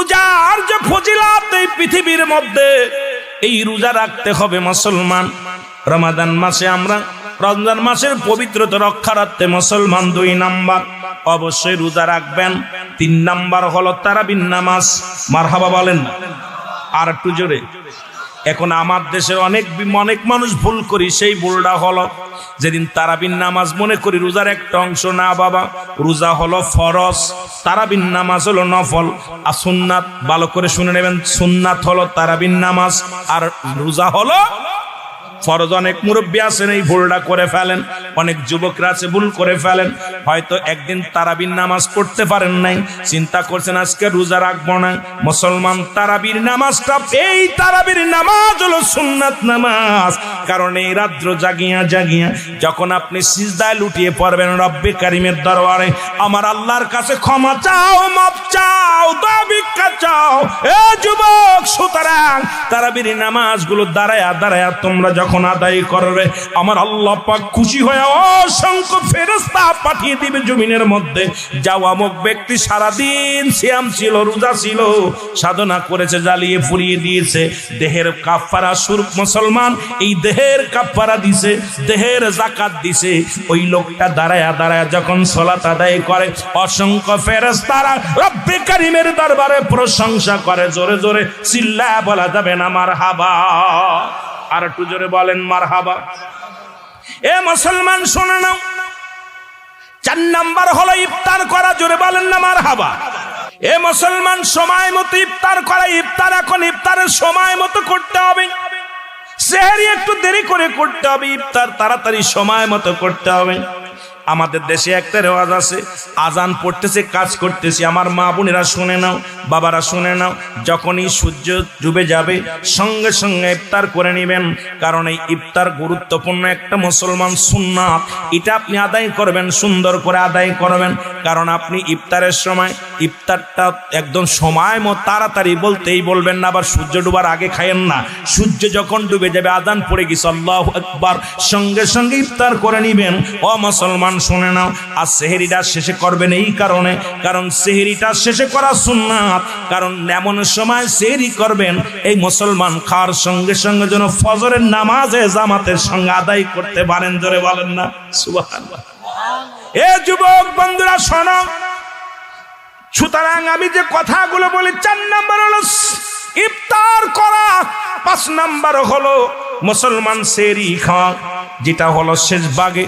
রোজার যে ফজিলত এই পৃথিবীর মধ্যে, এই রোজা রাখতে হবে মুসলমান। রমাদান মাসে আমরা রমজান মাসের পবিত্রতা রক্ষার্থে মুসলমান 2 নাম্বার অবশ্যই রোজা রাখবেন। 3 নাম্বার হলো তারাবির নামাজ। মারহাবা বলেন আর একটু জোরে। এখন আমার দেশের অনেক মানুষ ভুল করি, সেই ভুলটা হলো যেদিন তারাবির নামাজ মনে করি রোজার একটা অংশ। না বাবা, রোজা হলো ফরজ, তারাবির নামাজ হলো নফল। আর সুন্নাত ভালো করে শুনে নেবেন, সুন্নাত হলো তারাবির নামাজ আর রোজা হলো ফরজ। অনেক মুরব্বী আছেন এই ভুলটা করে ফেলেন, অনেক যুবকরা আছে ভুল করে ফেলেন। হয়তো একদিন তারাবির নামাজ পড়তে পারেন নাই, চিন্তা করছেন আজকে রোজা রাখবো না। মুসলমান তারাবির নামাজটা, এই তারাবির নামাজ হলো সুন্নাত নামাজ। কারণ এই রাত্র জাগিয়া যখন আপনি সিজদায় লুটিয়ে পড়বেন রব্বে কারিমের দরবারে, আমার আল্লাহর কাছে ক্ষমা চাও, মাপ চাও, দয়া ভিক্ষা চাও। এ যুবক, সুতরাং তারাবির নামাজগুলো দাঁড়ায়া তোমরা যখন আদায় করবে, আমার আল্লাহ পাক খুশি হয়ে অসংখ্য ফেরেশতা পাঠিয়ে দিবে জমিনের মধ্যে। যাও, অমুক ব্যক্তি সারাদিন সিয়াম ছিল, রোজা ছিল, সাধনা করেছে, জ্বালিয়ে পুড়িয়ে দিয়েছে, দেহের কাফারা স্বরূপ মুসলমান এই দেহের কাফারা দিছে, দেহের যাকাত দিছে। ওই লোকটা দাঁড়ায়া যখন সালাত আদায় করে, অসংখ্য ফেরেশতারা রব্বে কারিমের দরবারে প্রশংসা করে। জোরে জোরে চিল্লায়া বলা যাবে না মারহাবা? আর একটু জোরে বলেন মারহাবা। এ মুসলমান শোনো নাও, 4 নাম্বার হলো ইফতার করা। জোরে বলেন না মারহাবা? এ মুসলমান, সময় মতো ইফতার করা। ইফতার এখন ইফতারের সময় মতো করতে হবে, সেহরি একটু দেরি করে করতে হবে, ইফতার তাড়াতাড়ি সময় মতো করতে হবে। আমাদের দেশে একটা রেওয়াজ আছে, আজান পড়তেছে কাজ করতেছি। আমার মা বোনেরা শুনে নাও, বাবারা শুনে নাও, যখনই সূর্য ডুবে যাবে সঙ্গে সঙ্গে ইফতার করে নেবেন। কারণ এই ইফতার গুরুত্বপূর্ণ একটা মুসলমান সুন্নাত, এটা আপনি আদায় করবেন, সুন্দর করে আদায় করবেন। কারণ আপনি ইফতারের সময় ইফতারটা একদম সময় মতো তাড়াতাড়ি বলতেই বলবেন না, আবার সূর্য ডুবার আগে খায়েন না। সূর্য যখন ডুবে যাবে, আজান পড়ে গেছে, আল্লাহু আকবার, সঙ্গে সঙ্গে ইফতার করে নেবেন। ও মুসলমান শুনে নাও, আর সেহরিটা শেষে করবেন এই কারণে, কারণ সেহরিটা শেষে করা সুন্নাত। কারণ এমন সময় সেহরি করবেন এই মুসলমান খাওয়ার সঙ্গে সঙ্গে যেন ফজরের নামাজে জামাতের সঙ্গে আদায় করতে পারেন। জোরে বলেন না সুবহানাল্লাহ? এ যুবক বন্ধুরা শোনো, সুতরাং আমি যে কথাগুলো বলি, 4 নাম্বার হলো ইফতার করা, 5 নাম্বার হলো মুসলমান সেহরি খাওয়া, যেটা হলো শেষ ভাগে,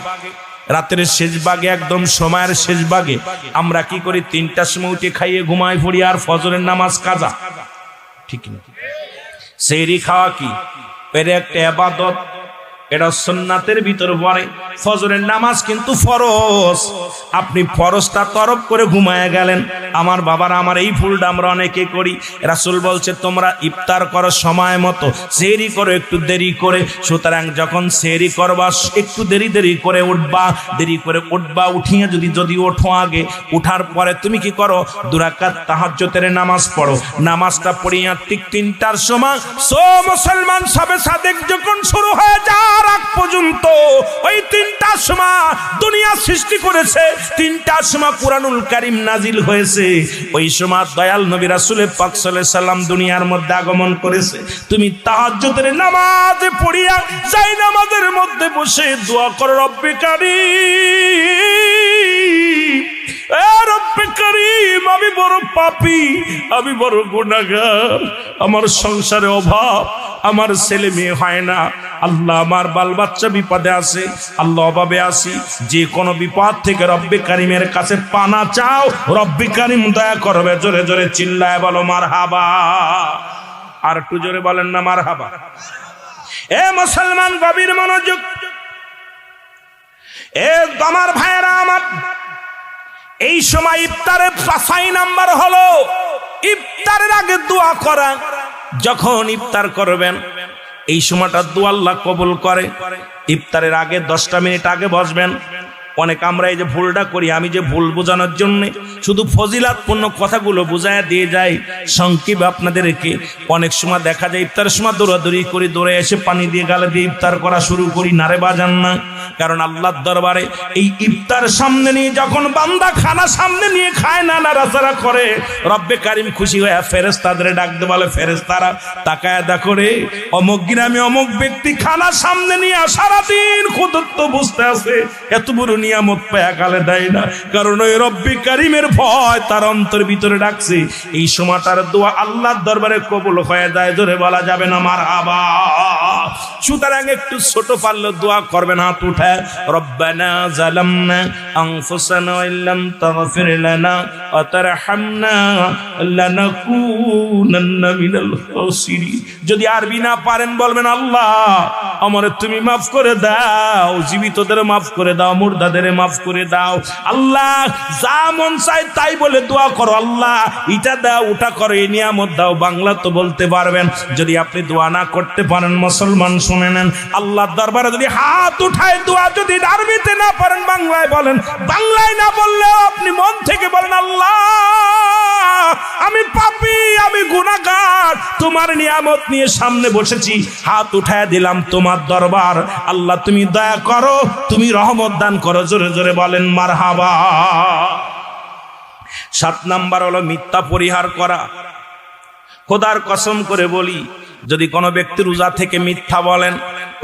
রাতের শেষ ভাগে, একদম সময়ের শেষ ভাগে। আমরা কি করি, 3টার সময় উঠে খাইয়ে ঘুমাই পড়ি, আর ফজরের নামাজ কাজা, ঠিক না? সেহরি খাওয়া কি এর একটা ইবাদত, এটা সুন্নাতের ভিতর পড়ে। ফজরের নামাজ কিন্তু ফরজ, আপনি ফরজটা তরফ করে ঘুমায় গেলেন। আমার বাবারা, আমার এই ভুলটা আমরা অনেকে করি। রাসূল বলছে তোমরা ইফতার করো সময় মতো, সেহরি করো একটু দেরি করে। সুতরাং যখন সেহরি করবা একটু দেরি করে উঠবা, দেরি করে উঠবা। উঠিয়ে যদি ওঠো আগে, উঠার পরে তুমি কি করো, 2 রাকাত তাহাজ্জুদের নামাজ পড়ো। নামাজটা পড়িয়া ঠিক 3টার সময় মুসলমান সবে সাদেক যখন শুরু হয়ে যায় আগ পর্যন্ত, ওই 3টার সময় দুনিয়া সৃষ্টি করেছে, 3টার সময় কুরআনুল কারীম নাজিল হয়েছে। ওই সময় দয়াল নবী রাসূল পাক সাল্লাল্লাহু আলাইহি সাল্লাম দুনিয়ার মধ্যে আগমন করেছে। তুমি তাহাজ্জুদের নামাজ পড়িয়া যাই নামাজের মধ্যে বসে দোয়া করো, রব্বে কারীম, এ রব্বে কারীম, আমি বড় পাপী, আমি বড় গুনাহগার, আমার সংসারে অভাব, আমার ছেলে মেয়ে হয় না, আল্লাহ আমার বাল বাচ্চা বিপদে আছে, আল্লাহ অভাবে আছি, যে কোনো বিপদ থেকে রব্বে কারীমের কাছে পানা চাও, রব্বে কারীম দয়া করবে। জোরে জোরে চিল্লায় বলো মারহাবা। আর একটু জোরে বলেন না মারহাবা? এ মুসলমান গভীর মনোযোগ, এ আমার ভাইয়েরা আমার, এই সময় ইফতারের 5 নাম্বার হলো ইফতারের আগে দোয়া করা। যখন ইফতার করবেন এই সময়টা দোয়া আল্লাহ কবুল করে। ইফতারের আগে 10টা মিনিট আগে বসবেন, অনেক আমরা এই যে ভুলটা করি, আমি যে ভুল বোঝানোর জন্য শুধু ফজিলাতপূর্ণ কথাগুলো বুঝায় দিয়ে যাই সংক্ষেপে আপনাদেরকে। অনেক সময় দেখা যায় ইফতারের সময় দৌড়াদৌড়ি করি, দৌড়ে এসে পানি দিয়ে গালে দিয়ে ইফতার করা শুরু করি, নারে বাজান না। কারণ আল্লাহর দরবারে এই ইফতার সামনে নিয়ে যখন বান্দা খানা সামনে নিয়ে খায় না, নাড়াচাড়া করে, রব্বে কারিম খুশি হয়ে ফেরেশতাদের ডাকতে বলে, ফেরেশতারা তাকায় দেখো রে, অমুক গ্রামে অমুক ব্যক্তি খানা সামনে নিয়ে সারাদিন ক্ষুধার্ত বসতে আছে, এত বড় নিয়ামত পায়া গালে দেয় না, কারণ ওই রব্বে কারিমের ভয় তার অন্তর ভিতরে ডাকছে। এই সময়টার দোয়া আল্লাহর দরবারে কবুল হয়ে যায়, জোরে বলা যাবে না মারহাবা। সুতরাং একটু ছোট পারলে দোয়া করবেন, হাত উঠায়, রব্বানা জালামনা আনফুসানা ওয়া ইল্লাম তাগফির লানা ওয়া তারহামনা লানাকুনান্না মিনাল খাসিরিন। যদি আরবি না পারেন বলবেন, আল্লাহ আমারে তুমি মাফ করে দাও, জীবিতদের মাফ করে দাও, মুর্দাদের মাফ করে দাও। আল্লাহ যা মন চায় তাই বলে দোয়া করো, আল্লাহ এটা দাও ওটা করো, এই নিয়ামত দাও। বাংলা তো বলতে পারবেন। যদি আপনি দোয়া না করতে পারেন মুসলমান শুনে নেন, আল্লাহর দরবারে যদি হাত উঠায় দোয়া যদি আরবিতে না পারেন বাংলায় বলেন, বাংলায় না বললেও আপনি মন থেকে বলেন, আল্লাহ আমি পাপী, আমি গুনাহগার, তোমার নিয়ামত নিয়ে সামনে বসেছি, হাত উঠায় দিলাম তোমার দরবার, আল্লাহ তুমি দয়া করো, তুমি রহমত দান করো। জোরে জোরে বলেন মারহাবা। 7 নাম্বার হলো মিথ্যা পরিহার করা। খোদার কসম করে বলি, যদি কোনো ব্যক্তি রোজা থেকে মিথ্যা বলেন,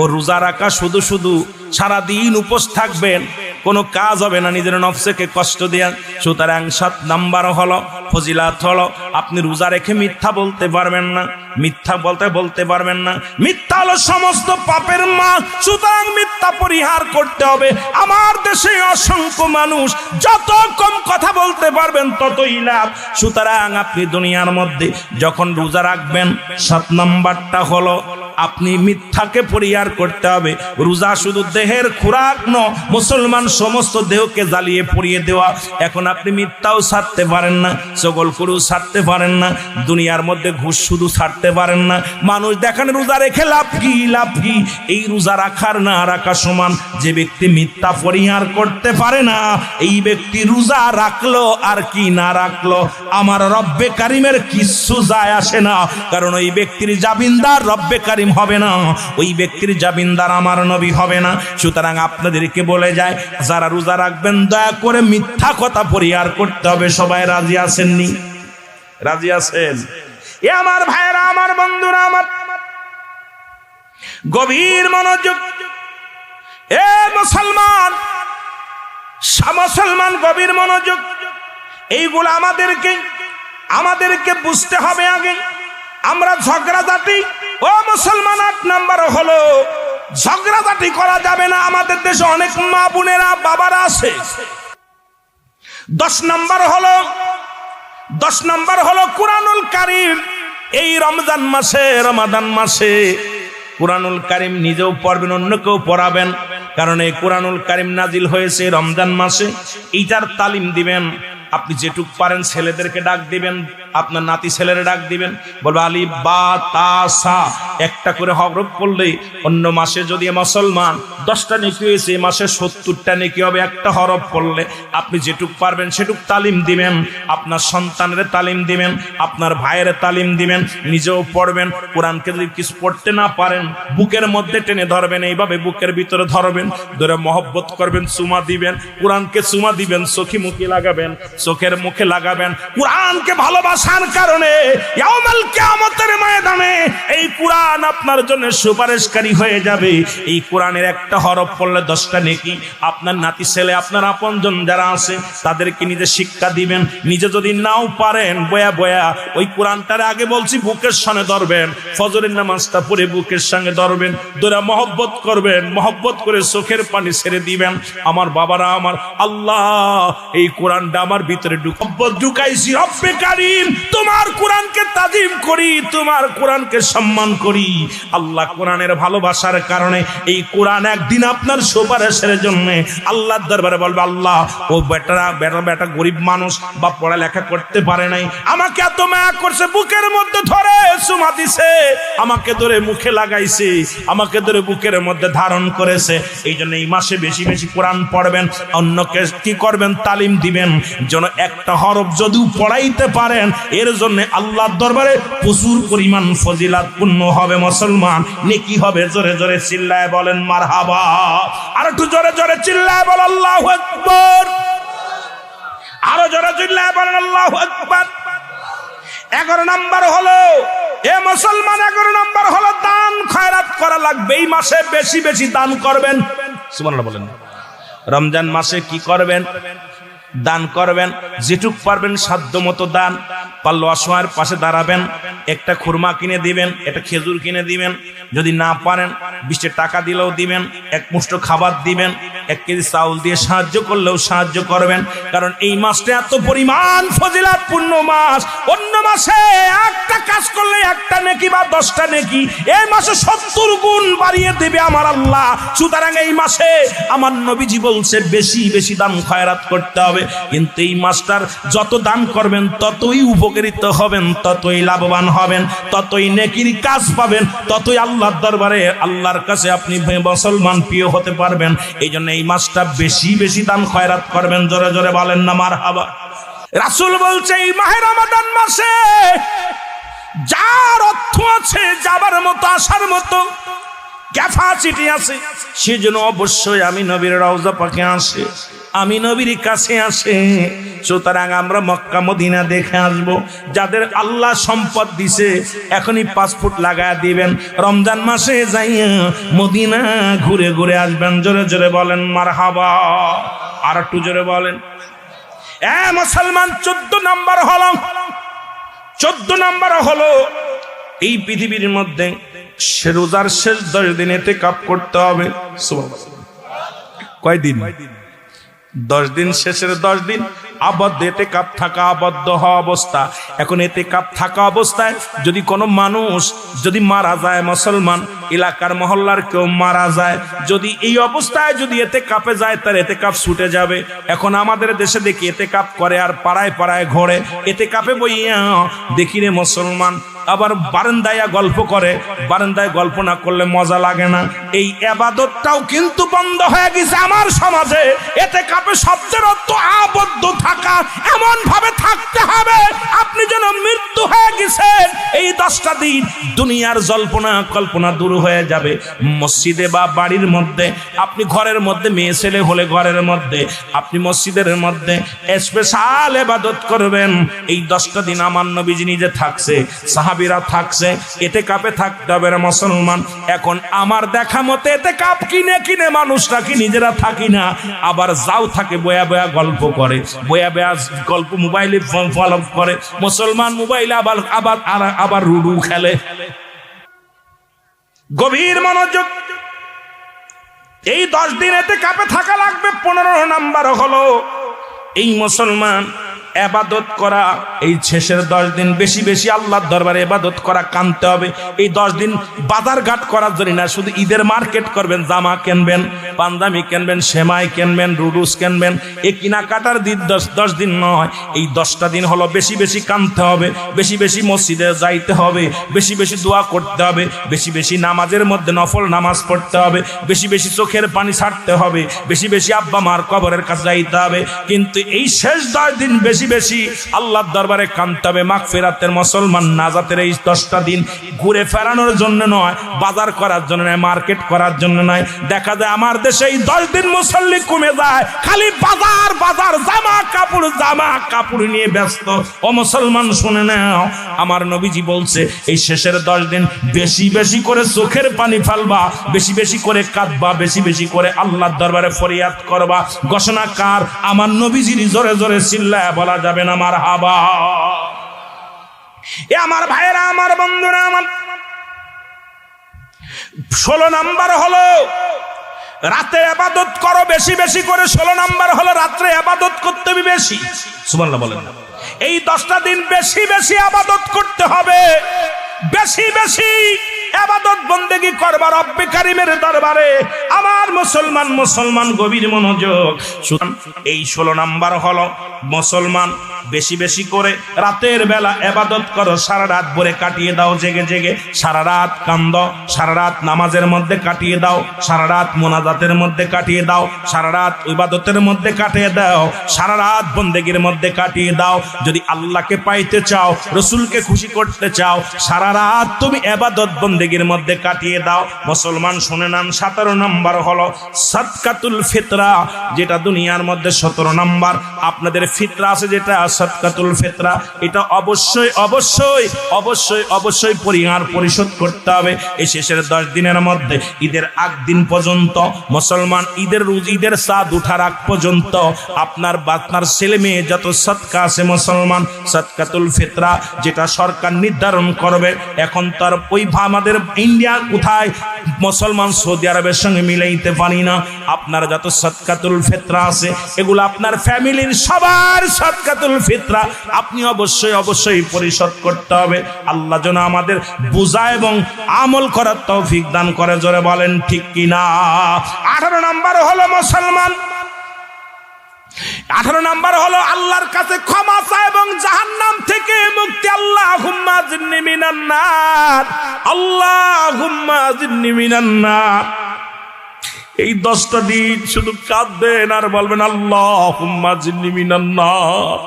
ও রোজা রাখা শুধু শুধু সারাদিন উপোস থাকবেন, কোনো কাজ হবে না, নিজের নফসকে কষ্ট দেয়া। সুতরাং 7 নাম্বার হলো ফজিলাত হলো আপনি রোজা রেখে মিথ্যা বলতে পারবেন না, মিথ্যা বলতে পারবেন না। মিথ্যা হলো সমস্ত পাপের মা, সুতরাং মিথ্যা পরিহার করতে হবে। আমার দেশে অসংখ্য মানুষ, যত কম কথা বলতে পারবেন ততই লাভ। সুতরাং আপনি দুনিয়ার মধ্যে যখন রোজা রাখবেন, 7 নাম্বারটা হলো আপনি মিথ্যাকে পরিহার করতে হবে। রোজা শুধু দেহের খোরাক নয়, মুসলমান সমস্ত দেহকে জ্বালিয়ে পুড়িয়ে দেওয়া। এখন আপনি মিথ্যাও ছাড়তে পারেন না, চগলখড়িও ছাড়তে পারেন না, দুনিয়ার মধ্যে ঘুষ শুধু ছাড়তে পারেন না। মানুষ দেখেন রোজা রেখে লাভ কি, লাভ কি? এই রোজা রাখার না রাখা সমান। যে ব্যক্তি মিথ্যা পরিহার করতে পারে না, এই ব্যক্তি রোজা রাখলো আর কি না রাখলো, আমার রব্বে কারিমের কিচ্ছু যায় আসে না। কারণ ওই ব্যক্তির জামিনদার রব্বে কারিম হবে না, ওই ব্যক্তির জামিনদার আমার নবী হবে না। সুতরাং আপনাদেরকে বলে যায়, যারা রোজা রাখবেন দয়া করে মিথ্যা কথা পরিহার করতে হবে। সবাই রাজি আছেননি? রাজি আছেন? এ আমার ভাইরা, আমার বন্ধুরা, আমার গভীর মনোযোগ। এ মুসলমান, মুসলমান গভীর মনোযোগ। এইগুলো আমাদেরকে বুঝতে হবে আগে। আমরা ঝগড়াঝাটি, ও মুসলমান 8 নাম্বার হলো ঝগড়াঝাটি করা যাবে না। আমাদের দেশে অনেক মা বোনেরা বাবারা আছে। 10 নাম্বার হলো কুরআনুল কারীম। এই রমজান মাসে, রমাদান মাসে কুরআনুল কারীম নিজেও পড়বেন, অন্যকেও পড়াবেন। কারণ এই কুরআনুল কারীম নাজিল হয়েছে রমজান মাসে, এইটার তালিম দিবেন। আপনি যেটুক পারেন ছেলেদেরকে ডাক দিবেন, আপনার নাতি ছেলেরা ডাক দিবেন, বলবে আলিফ বা তা সা একটা করে হরফ পড়লেই অন্য মাসে যদি মুসলমান 10টা নেকি হয়েছে, এই মাসে 70টা নেকি হবে একটা হরফ পড়লে। আপনি যেটুক পারবেন সেটুক তালিম দিবেন, আপনার সন্তানের তালিম দিবেন, আপনার ভাইয়ের তালিম দিবেন, নিজেও পড়বেন। কোরআনকে যদি কিছু পড়তে না পারেন, বুকের মধ্যে টেনে ধরবেন, এইভাবে বুকের ভিতরে ধরবেন, ধরে মহব্বত করবেন, চুমা দিবেন, কোরআনকে চুমা দিবেন, চোখে মুখে লাগাবেন, চোখের মুখে লাগাবেন। কোরআনকে ভালোবাসার কারণে ইয়াউমুল কিয়ামতের ময়দানে এই কোরআন আপনার জন্য সুপারিশকারী হয়ে যাবে। এই কোরআনের একটা হরফ পড়লে 10টা নেকি। আপনার নাতি ছেলে, আপনার আপনজন যারা আছে তাদেরকে নিজে শিক্ষা দিবেন। নিজে যদি নাও পারেন, বয়া বয়া ওই কোরআনটার আগে বলছি বুকের সঙ্গে ধরবেন, ফজরের নামাজটা পড়ে বুকের সঙ্গে ধরবেন, ধরে মহব্বত করবেন, মহব্বত করে চোখের পানি ছেড়ে দিবেন। আমার বাবারা, আমার আল্লাহ এই কোরআনটা আমার ভিতরে ঢুকাইছি, রব্বে কারীম তোমার কোরআনকে তাজিম করি, তোমার কোরআনকে সম্মান করি। করি। আল্লাহ কোরআনের ভালোবাসার কারণে এই কোরআন একদিন আপনার সুপারিশের জন্য আল্লাহর দরবারে বলবে, আল্লাহ ও বেটা গরিব মানুষ বা পড়ালেখা করতে পারে নাই, আমাকে এত মায়া করছে, বুকের মধ্যে ধরে চুমা দিছে, আমাকে ধরে মুখে লাগাইছে, আমাকে ধরে বুকের মধ্যে ধারণ করেছে। এই জন্য এই মাসে বেশি বেশি কোরআন পড়বেন, অন্যকে কি করবেন, তালিম দিবেন, যেন একটা হরফ যদিও পড়াইতে পারেন এর জন্য আল্লাহর দরবারে প্রচুর পরিমাণ ফজিলাত পূর্ণ হবে মুসলমান, নেকি হবে। জোরে জোরে চিল্লায় বলেন মারহাবা। আর একটু জোরে জোরে চিল্লায় বল আল্লাহু আকবার। আরো জোরে চিল্লায় বলেন আল্লাহু আকবার। 11 নাম্বার হলো এ মুসলমান, 11 নাম্বার হলো দান খয়রাত করা লাগবে। এই মাসে বেশি বেশি দান করবেন। সুবহানাল্লাহ বলেন। রমজান মাসে কি করবেন? দান করবেন, যেটুক পারবেন সাধ্য মতো দান। পারলে অসহায়ের পাশে দাঁড়াবেন, একটা খুরমা কিনে দিবেন, একটা খেজুর কিনে দিবেন, যদি না পারেন 20 টাকা দিলেও দিবেন, এক মুষ্ঠ খাবার দিবেন, 1 কেজি চাউল দিয়ে সাহায্য করলেও সাহায্য করবেন। কারণ এই মাসটা এত পরিমাণ ফজিলাতপূর্ণ মাস। অন্য মাসে একটা কাজ করলে একটা নেকি বা 10টা নেকি, এই মাসে 70 গুণ বাড়িয়ে দেবে আমার আল্লাহ। সুতরাং এই মাসে আমার নবীজি বলছে বেশি বেশি দান খয়রাত করতে হবে। কিন্তু এই মাসটার যত দান করবেন ততই উপকৃত হবেন, ততই লাভবান হবেন, ততই নেকির কাজ পাবেন, ততই আল্লাহর দরবারে আল্লাহর কাছে আপনি মুসলমান প্রিয় হতে পারবেন। এই জন্য এই মাসটা বেশি বেশি দান খয়রাত করবেন। জোরে জোরে বলেন না মারহাবা। রাসূল বলছে এই মাহে রমাদান মাসে যার অর্থ আছে, যাবার মতো, আসার মতো ক্যাপাসিটি আছে, সেজন্য অবশ্যই আমি নবীর রওজা পাকে আসে, আমি নবীর কাছে আসে। সুতরাং আমরা মক্কা মদিনা দেখে আসব। যাদের আল্লাহ সম্পদ দিছে এখনই পাসপোর্ট লাগায় দিবেন, রমজান মাসে যাইয়া মদিনা ঘুরে ঘুরে আসবেন। জোরে জোরে বলেন মারহাবা। আর একটু জোরে বলেন। মুসলমান 14 নাম্বার হলো এই পৃথিবীর মধ্যে রোজার শেষ 10 দিন ইতিকাফ করতে হবে। কয়দিন? 10 দিন। শেষের 10 দিন আবদ্ধ ইতিকাফ থাকা, আবদ্ধ হওয়া অবস্থা। এখন ইতিকাফ থাকা অবস্থায় যদি কোনো মানুষ যদি মারা যায়, মুসলমান এলাকার মহল্লার কেউ মারা যায়, যদি এই অবস্থায় যদি ইতিকাফে যায় তার ইতিকাফ ছুটে যাবে। এখন আমাদের দেশে দেখি ইতিকাফ করে আর পাড়ায় পাড়ায় ঘোরে, ইতিকাফে বইয়া দেখি রে মুসলমান আবার বারান্দায় গল্প করে। বারান্দায় গল্প না করলে মজা লাগে না। এই ইবাদতটাও কিন্তু বন্ধ হয়ে গেছে আমার সমাজে। ইতিকাফে শব্দের অর্থ আবদ্ধ থাকা, এমন ভাবে থাকতে হবে আপনি যেন মৃত্যু হয়ে গেছেন। এই 10টা দিন দুনিয়ার জল্পনা কল্পনা দূর হয়ে যাবে। মসজিদে বা বাড়ির মধ্যে, আপনি ঘরের মধ্যে মেয়ে ছেলে হলে ঘরের মধ্যে, আপনি মসজিদের মধ্যে স্পেশাল ইবাদত করবেন। এই 10টা দিন আমার নবীজি নিজে থাকছে, সাহাবীরা থাকছে, ইতিকাফে থাকতে হবে না মুসলমান। এখন আমার দেখা মতে ইতিকাফ কিনে কিনে মানুষরা কি নিজেরা থাকি না, আবার যাও থাকে বয়া বয়া গল্প করে, বয়া বয়া গল্প মোবাইলে ফলো করে। মুসলমান মোবাইলে আবার লুডু খেলে। গভীর মনোযোগ। এই 10 দিন ইতিকাফে থাকা লাগবে। 15 নাম্বার হলো এই মুসলমান ইবাদত করা। এই শেষের 10 দিন বেশি বেশি আল্লাহর দরবারে ইবাদত করা, কানতে হবে। এই 10 দিন বাজার ঘাট করার জন্য না, শুধু ঈদের মার্কেট করবেন, জামা কিনবেন, পাঞ্জাবি কিনবেন, সেমাই কিনবেন, রুডুস কিনবেন, এই কেনাকাটার দিন 10 দিন নয়। এই 10টা দিন হলো বেশি বেশি কানতে হবে, বেশি বেশি মসজিদে যাইতে হবে, বেশি বেশি দোয়া করতে হবে, বেশি বেশি নামাজের মধ্যে নফল নামাজ পড়তে হবে, বেশি বেশি চোখের পানি ছাড়তে হবে, বেশি বেশি আব্বা মার কবরের কাছে যাইতে হবে। কিন্তু এই শেষ 10 দিন বেশি বেশি আল্লাহর দরবারে কানতে হবে। মাগফিরাতের মুসলমান নাজাতের এই 10টা দিন ঘুরে ফেরানোর জন্য নয়, বাজার করার জন্য নয়, মার্কেট করার জন্য নয়। দেখা যায় আমার দেশে এই 10 দিন মুসল্লি কমে যায়, খালি বাজার বাজার, জামা কাপড় নিয়ে ব্যস্ত। ও মুসলমান শুনে নাও, আমার নবীজি বলছে এই শেষের 10 দিন বেশি বেশি করে চোখের পানি ফেলবা, বেশি বেশি করে কাঁদবা, বেশি বেশি করে আল্লাহর দরবারে ফরিয়াদ করবা। ঘোষণা কার? আমার নবীজির। জোরে জোরে চিল্লায় বলা যাবে না মারহাবা। এ আমার ভাইরা, আমার বন্ধুরা, আমার 16 নাম্বার হলো রাতে ইবাদত করো বেশি বেশি করে। 16 নাম্বার হলো রাত্রে ইবাদত করতে হবে বেশি। সুবহানাল্লাহ বলেন। এই 10টা দিন বেশি বেশি ইবাদত করতে হবে, বেশি বেশি ইবাদত বন্দেগী করবা রব্বে কারীমের দরবারে। আমার মুসলমান গভীর মনোযোগ। এই 16 নাম্বার হলো মুসলমান বেশি বেশি করে রাতের বেলা ইবাদত করো, সারা রাত ভরে কাটিয়ে দাও জেগে জেগে, সারা রাত কান্দো, সারা রাত নামাজের মধ্যে কাটিয়ে দাও, সারা রাত মুনাজাতের মধ্যে কাটিয়ে দাও, সারা রাত ইবাদতের মধ্যে কাটিয়ে দাও, সারা রাত বন্দেগীর মধ্যে কাটিয়ে দাও। যদি আল্লাহকে পাইতে চাও, রসুলকে খুশি করতে চাও, সারা রাত তুমি ইবাদত বন্দেগীর মধ্যে কাটিয়ে দাও। মুসলমান শুনে নেন, 17 নাম্বার হলো সাদকাতুল ফিতরা, যেটা দুনিয়ার মধ্যে 17 নাম্বার। আপনাদের ফিতরা আছে যেটা সাদকাতুল ফিতরা, এটা অবশ্যই অবশ্যই অবশ্যই অবশ্যই পরিশোধ করতে হবে। এই শেষের 10 দিনের মধ্যে ঈদের আগ দিন পর্যন্ত মুসলমান ঈদের চাঁদ উঠার আগ পর্যন্ত আপনার ছেলে মেয়ে যত সদকা আছে মুসলমান, সাদকাতুল ফিতরা যেটা সরকার নির্ধারণ করবে। এখন তার ওই আমাদের ইন্ডিয়া কোথায় মুসলমান সৌদি আরবের সঙ্গে মিলাইতে পারি না। আপনার যত সাদকাতুল ফিতরা আছে এগুলো আপনার ফ্যামিলির সবার সাদকাতুল ফিতরা আপনি অবশ্যই অবশ্যই পরিশোধ করতে হবে। আল্লাহ যেন আমাদের বুঝা এবং আমল করার তৌফিক দান করে, জোরে বলেন ঠিক কিনা। 18 নাম্বার হলো মুসলমান, 18 নাম্বার হলো আল্লাহর কাছে ক্ষমা চাওয়া এবং জাহান্নাম থেকে মুক্তি। আল্লাহুম্মা জিন্নি মিনান নার, আল্লাহুম্মা জিন্নি মিনান নার। এই 10টা দিন শুধু কাঁদবেন আর বলবেন আল্লাহুম্মা জিন্নি মিনান নার।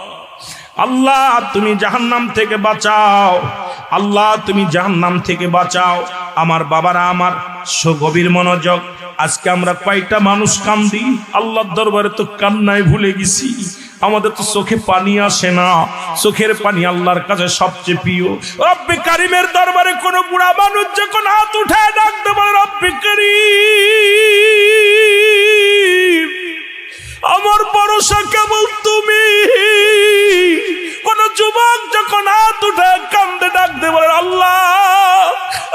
আল্লাহ তুমি জাহান্নাম থেকে বাঁচাও, আল্লাহ তুমি জাহান্নাম থেকে বাঁচাও। আমার বাবারা, আমার গভীর মনোযোগ। আজকে আমরা কয়টা মানুষ কান্দি আল্লাহর দরবারে, তো কান্নায় ভুলে গেছি। আমাদের তো চোখে পানি আসে না, চোখের পানি আল্লাহর কাছে সবচেয়ে প্রিয়। রব্বে কারীমের দরবারে কোন বুড়া মানুষ যখন হাত উঠায় ডাকতে পারে রব্বে কারীম, আমার ভরসা কেবল তুমি। কোন যুবক যখন হাত উঠায় কান্দে ডাকতে পারে আল্লাহ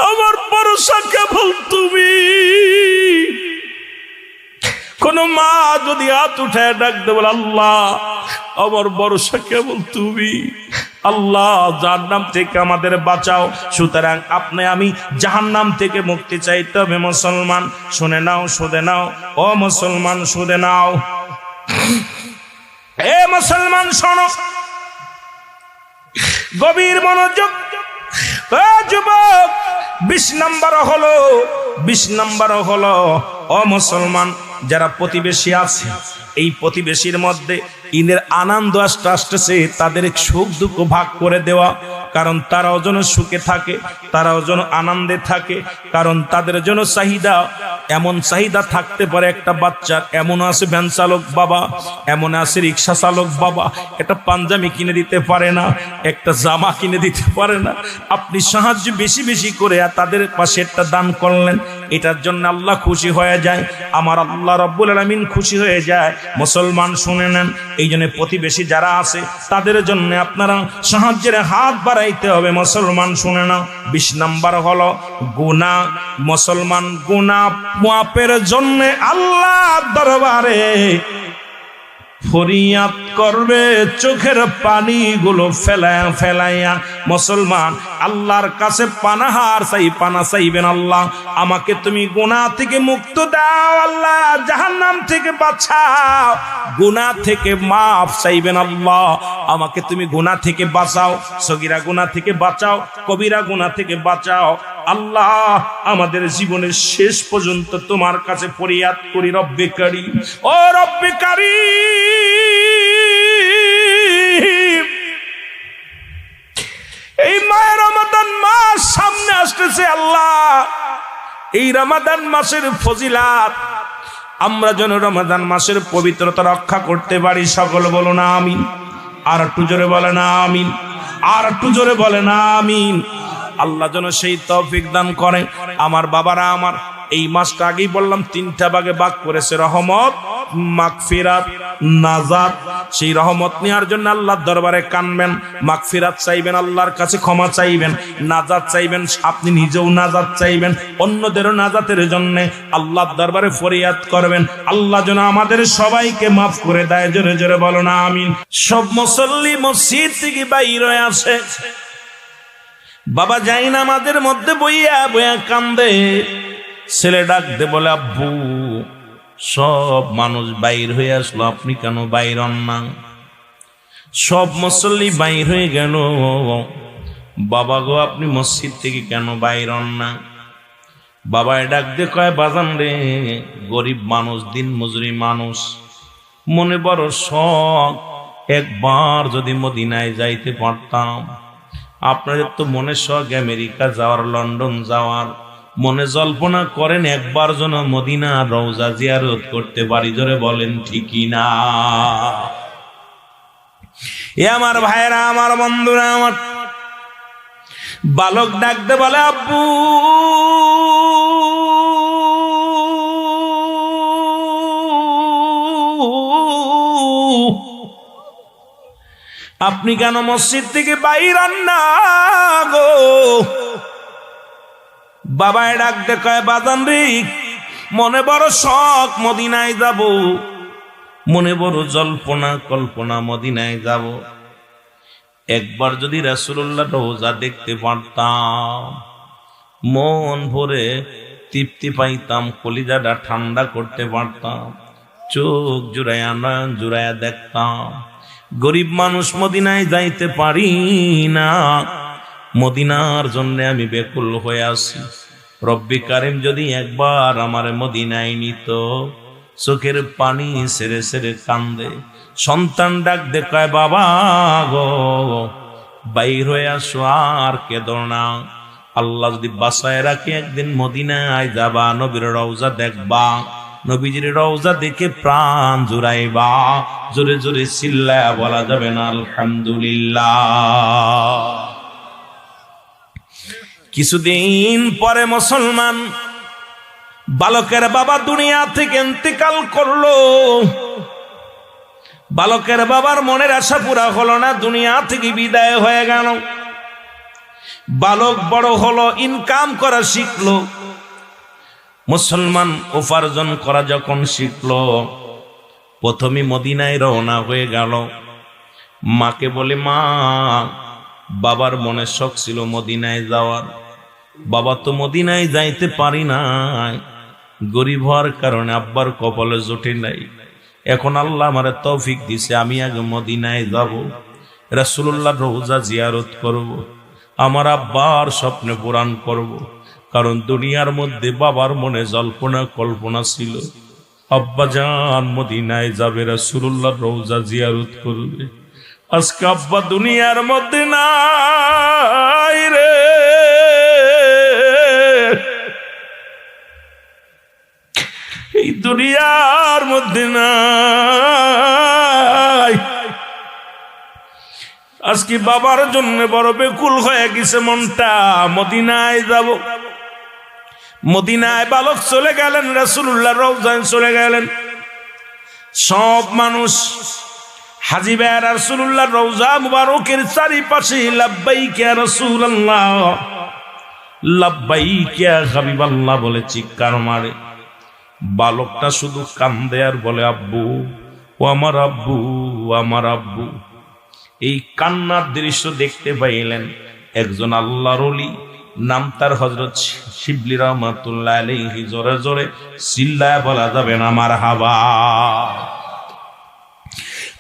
আমার ভরসা কেবল তুমি। কোন মা যদি হাত উঠায় ডাকতে বলে আল্লাহ আমার ভরসা কেবল তুমি। আল্লাহ জাহান্নাম থেকে আমাদের বাঁচাও। সুতরাং আপনি আমি জাহান্নাম থেকে মুক্তি চাইতে হবে মুসলমান। শুনে নাও, শুনে নাও, ও মুসলমান শুনে নাও। এ মুসলমান শোনো, গভীর মনোযোগ। যুবক 20 নাম্বার হলো ও মুসলমান, যারা প্রতিবেশী আছে এই প্রতিবেশীর মধ্যে ঈদের আনন্দ আসতেছে, তাদের সুখ দুঃখ ভাগ করে দেওয়া। কারণ তারাও যেন সুখে থাকে, তারাও যেন আনন্দে থাকে। কারণ তাদের জন্য চাহিদা, এমন চাহিদা থাকতে পারে একটা বাচ্চার। এমন আছে ভ্যান চালক বাবা, এমন আছে রিক্সা চালক বাবা, একটা পাঞ্জাবি কিনে দিতে পারে না, একটা জামা কিনে দিতে পারে না। আপনি সাহায্য বেশি বেশি করে তাদের পাশে একটা দান করলেন, এটার জন্য আল্লাহ খুশি হয়ে যায়, আমার আল্লাহ রাব্বুল আলামিন খুশি হয়ে যায়। মুসলমান শুনে নেন, এই জন্য প্রতিবেশী যারা আছে তাদের জন্য আপনারা সাহায্যের হাত বাড়াইতে হবে। মুসলমান শুনে নাও, 20 নাম্বার হলো গুনাহ। মুসলমান গুনাহ মাফের জন্য আল্লাহ দরবারে ফরিয়াদ করবে, চোখের পানিগুলো ফেলায়া ফেলাইয়া মুসলমান আল্লাহর কাছে পানাহার পানা চাইবেন। আল্লাহ আমাকে তুমি গুনাহ থেকে মুক্ত দাও, আল্লাহ জাহান্নাম থেকে বাঁচাও, গুনাহ থেকে মাফ চাইবেন। আল্লাহ আমাকে তুমি গুনাহ থেকে বাঁচাও, সগীরা গুনাহ থেকে বাঁচাও, কবিরা গুনাহ থেকে বাঁচাও। আল্লাহ আমাদের জীবনের শেষ পর্যন্ত তোমার কাছে ফরিয়াদ করি রব্বে কারীম, ও রব্বে কারীম। এই মায়ের রমাদান মাস সামনে আসতেছে, আল্লাহ এই রমাদান মাসের ফজিলাত আমরা যেন রমাদান মাসের পবিত্রতা রক্ষা করতে পারি। সকল বলো না আমিন। আর একটু জোরে বলে না আমিন, আর একটু জোরে বলে না আমিন। আল্লাহ যেন সেই তৌফিক দান করেন। আমার বাবারা, আমার এই মাসটা আগেই বললাম 3টা ভাগে ভাগ করেছে, রহমত, মাগফিরাত, নাজাত। সেই রহমত নেওয়ার জন্য আল্লাহর দরবারে কানবেন, মাগফিরাত চাইবেন, আল্লাহর কাছে ক্ষমা চাইবেন, নাজাত চাইবেন, আপনি নিজেও নাজাত চাইবেন, অন্যদেরও নাজাতের জন্য আল্লাহর দরবারে ফরিয়াদ করবেন। আল্লাহ যেন আমাদের সবাইকে মাফ করে দেয়। জোরে জোরে বলো না আমিন। সব মুসল্লি মসজিদ থেকে বাইরে আসে, বাবা যাই না আমাদের মধ্যে বইয়া বইয়া কান্দে। ছেলে ডাক দে বলে, আব্বু সব মানুষ বাইর হয়ে আসলো, আপনি কেন বাইর হন না? সব মুসল্লি বাইর হয়ে গেল, বাবা গো আপনি মসজিদ থেকে কেন বাইর হন না? বাবায় ডাক দে কয়, বাজান রে, গরিব মানুষ, দিন মজুরি মানুষ, মনে বড় শখ, একবার যদি মদিনায় যাইতে পারতাম। আপনাদের তো মনে শখ আমেরিকা যাওয়ার, লন্ডন যাওয়ার, মনে জল্পনা করেন একবার যেন মদিনা রওজা জিয়ারত করতে পারি। জোরে বলেন ঠিকই না? এ আমার ভাইরা, আমার বন্ধুরা, আমার বালক ডাকতে বলে, আব্বু আপনি কেন মসজিদ থেকে বাইর হন না গো? বাবায় ডাকতে কয়, বাজান রে, মনে বড় শখ মদিনায় যাব, মনে বড় জল্পনা কল্পনা মদিনায় যাব। একবার যদি রাসূলুল্লাহ রওজা দেখতে পারতাম, মন ভরে তৃপ্তি পাইতাম, কলিজাটা ঠান্ডা করতে পারতাম, চোখ জুড়াইয়া নয়ন জুড়াইয়া দেখতাম। গরিব মানুষ, মদিনায় যাইতে পারি না, মদিনার জন্য আমি বেকুল হয়ে আছি। রব্বি কারিম যদি একবার আমার মদিনায় নিত। চোখের পানি সেরে সেরে কান্দে। সন্তান ডাক দে কয়, বাবা গো বাইর হয়ে আসো, আর কেঁদো না। আল্লাহ যদি বাসায় রাখে, একদিন মদিনায় যাবা, নবীর রওজা দেখবা, নবীজির রওজা দেখে প্রাণ জুড়াইবা। জোরে জোরে চিল্লায়া বলা যাবে না আলহামদুলিল্লাহ? কিছুদিন পরে মুসলমান বালকের বাবা দুনিয়া থেকে ইন্তেকাল করলো। বালকের বাবার মনের আশা পুরা হলো না, দুনিয়া থেকে বিদায় হয়ে গেল। বালক বড় হলো, ইনকাম করা শিখলো। মুসলমান উপার্জন করা যখন শিখলো, প্রথমে মদিনায় রওনা হয়ে গেল। মাকে বলে, মা, বাবার মনে শখ ছিল মদিনায় যাওয়ার, বাবা তো মদিনায় যাইতে পারি নাই, গরিব হওয়ার কারণে আব্বার কপালে জোটে নাই। এখন আল্লাহ আমারে তৌফিক দিছে, আমি আগে মদিনায় যাব, রাসূলুল্লাহ রওজা জিয়ারত করব, আমার আব্বার স্বপ্নে পূরণ করব। কারণ দুনিয়ার মধ্যে বাবার মনে জল্পনা কল্পনা ছিল, আব্বা জান মদিনায় যাবে, রাসূলুল্লাহ রওজা জিয়ারত করবে। আজকে আব্বা দুনিয়ার মধ্যে নাই রে, এই দুনিয়ার মধ্যে নাই। আজকে বাবার জন্য বড় বেকুল হয়ে গেছে মনটা, মদিনায় যাব। মদিনায় বালক চলে গেলেন, রাসূলুল্লাহ রওজায় চলে গেলেন। সব মানুষ হাজী ভাইয়ের রাসূলুল্লাহ রওজা মুবারকের চারিপাশে লাব্বাইক ইয়া রাসূলুল্লাহ, লাব্বাইক ইয়া হাবিবাল্লাহ বলে চিৎকার মারে। বালকটা শুধু কান্দে আর বলে, আব্বু ও আমার আব্বু, আমার আব্বু। এই কান্নার দৃশ্য দেখতে পাইলেন একজন আল্লাহর ওলি, নাম তার হযরত শিবলি রহমাতুল্লাহ আলাইহি। জোরে জোরে চিল্লায় বলা যাবে না মারহাবা?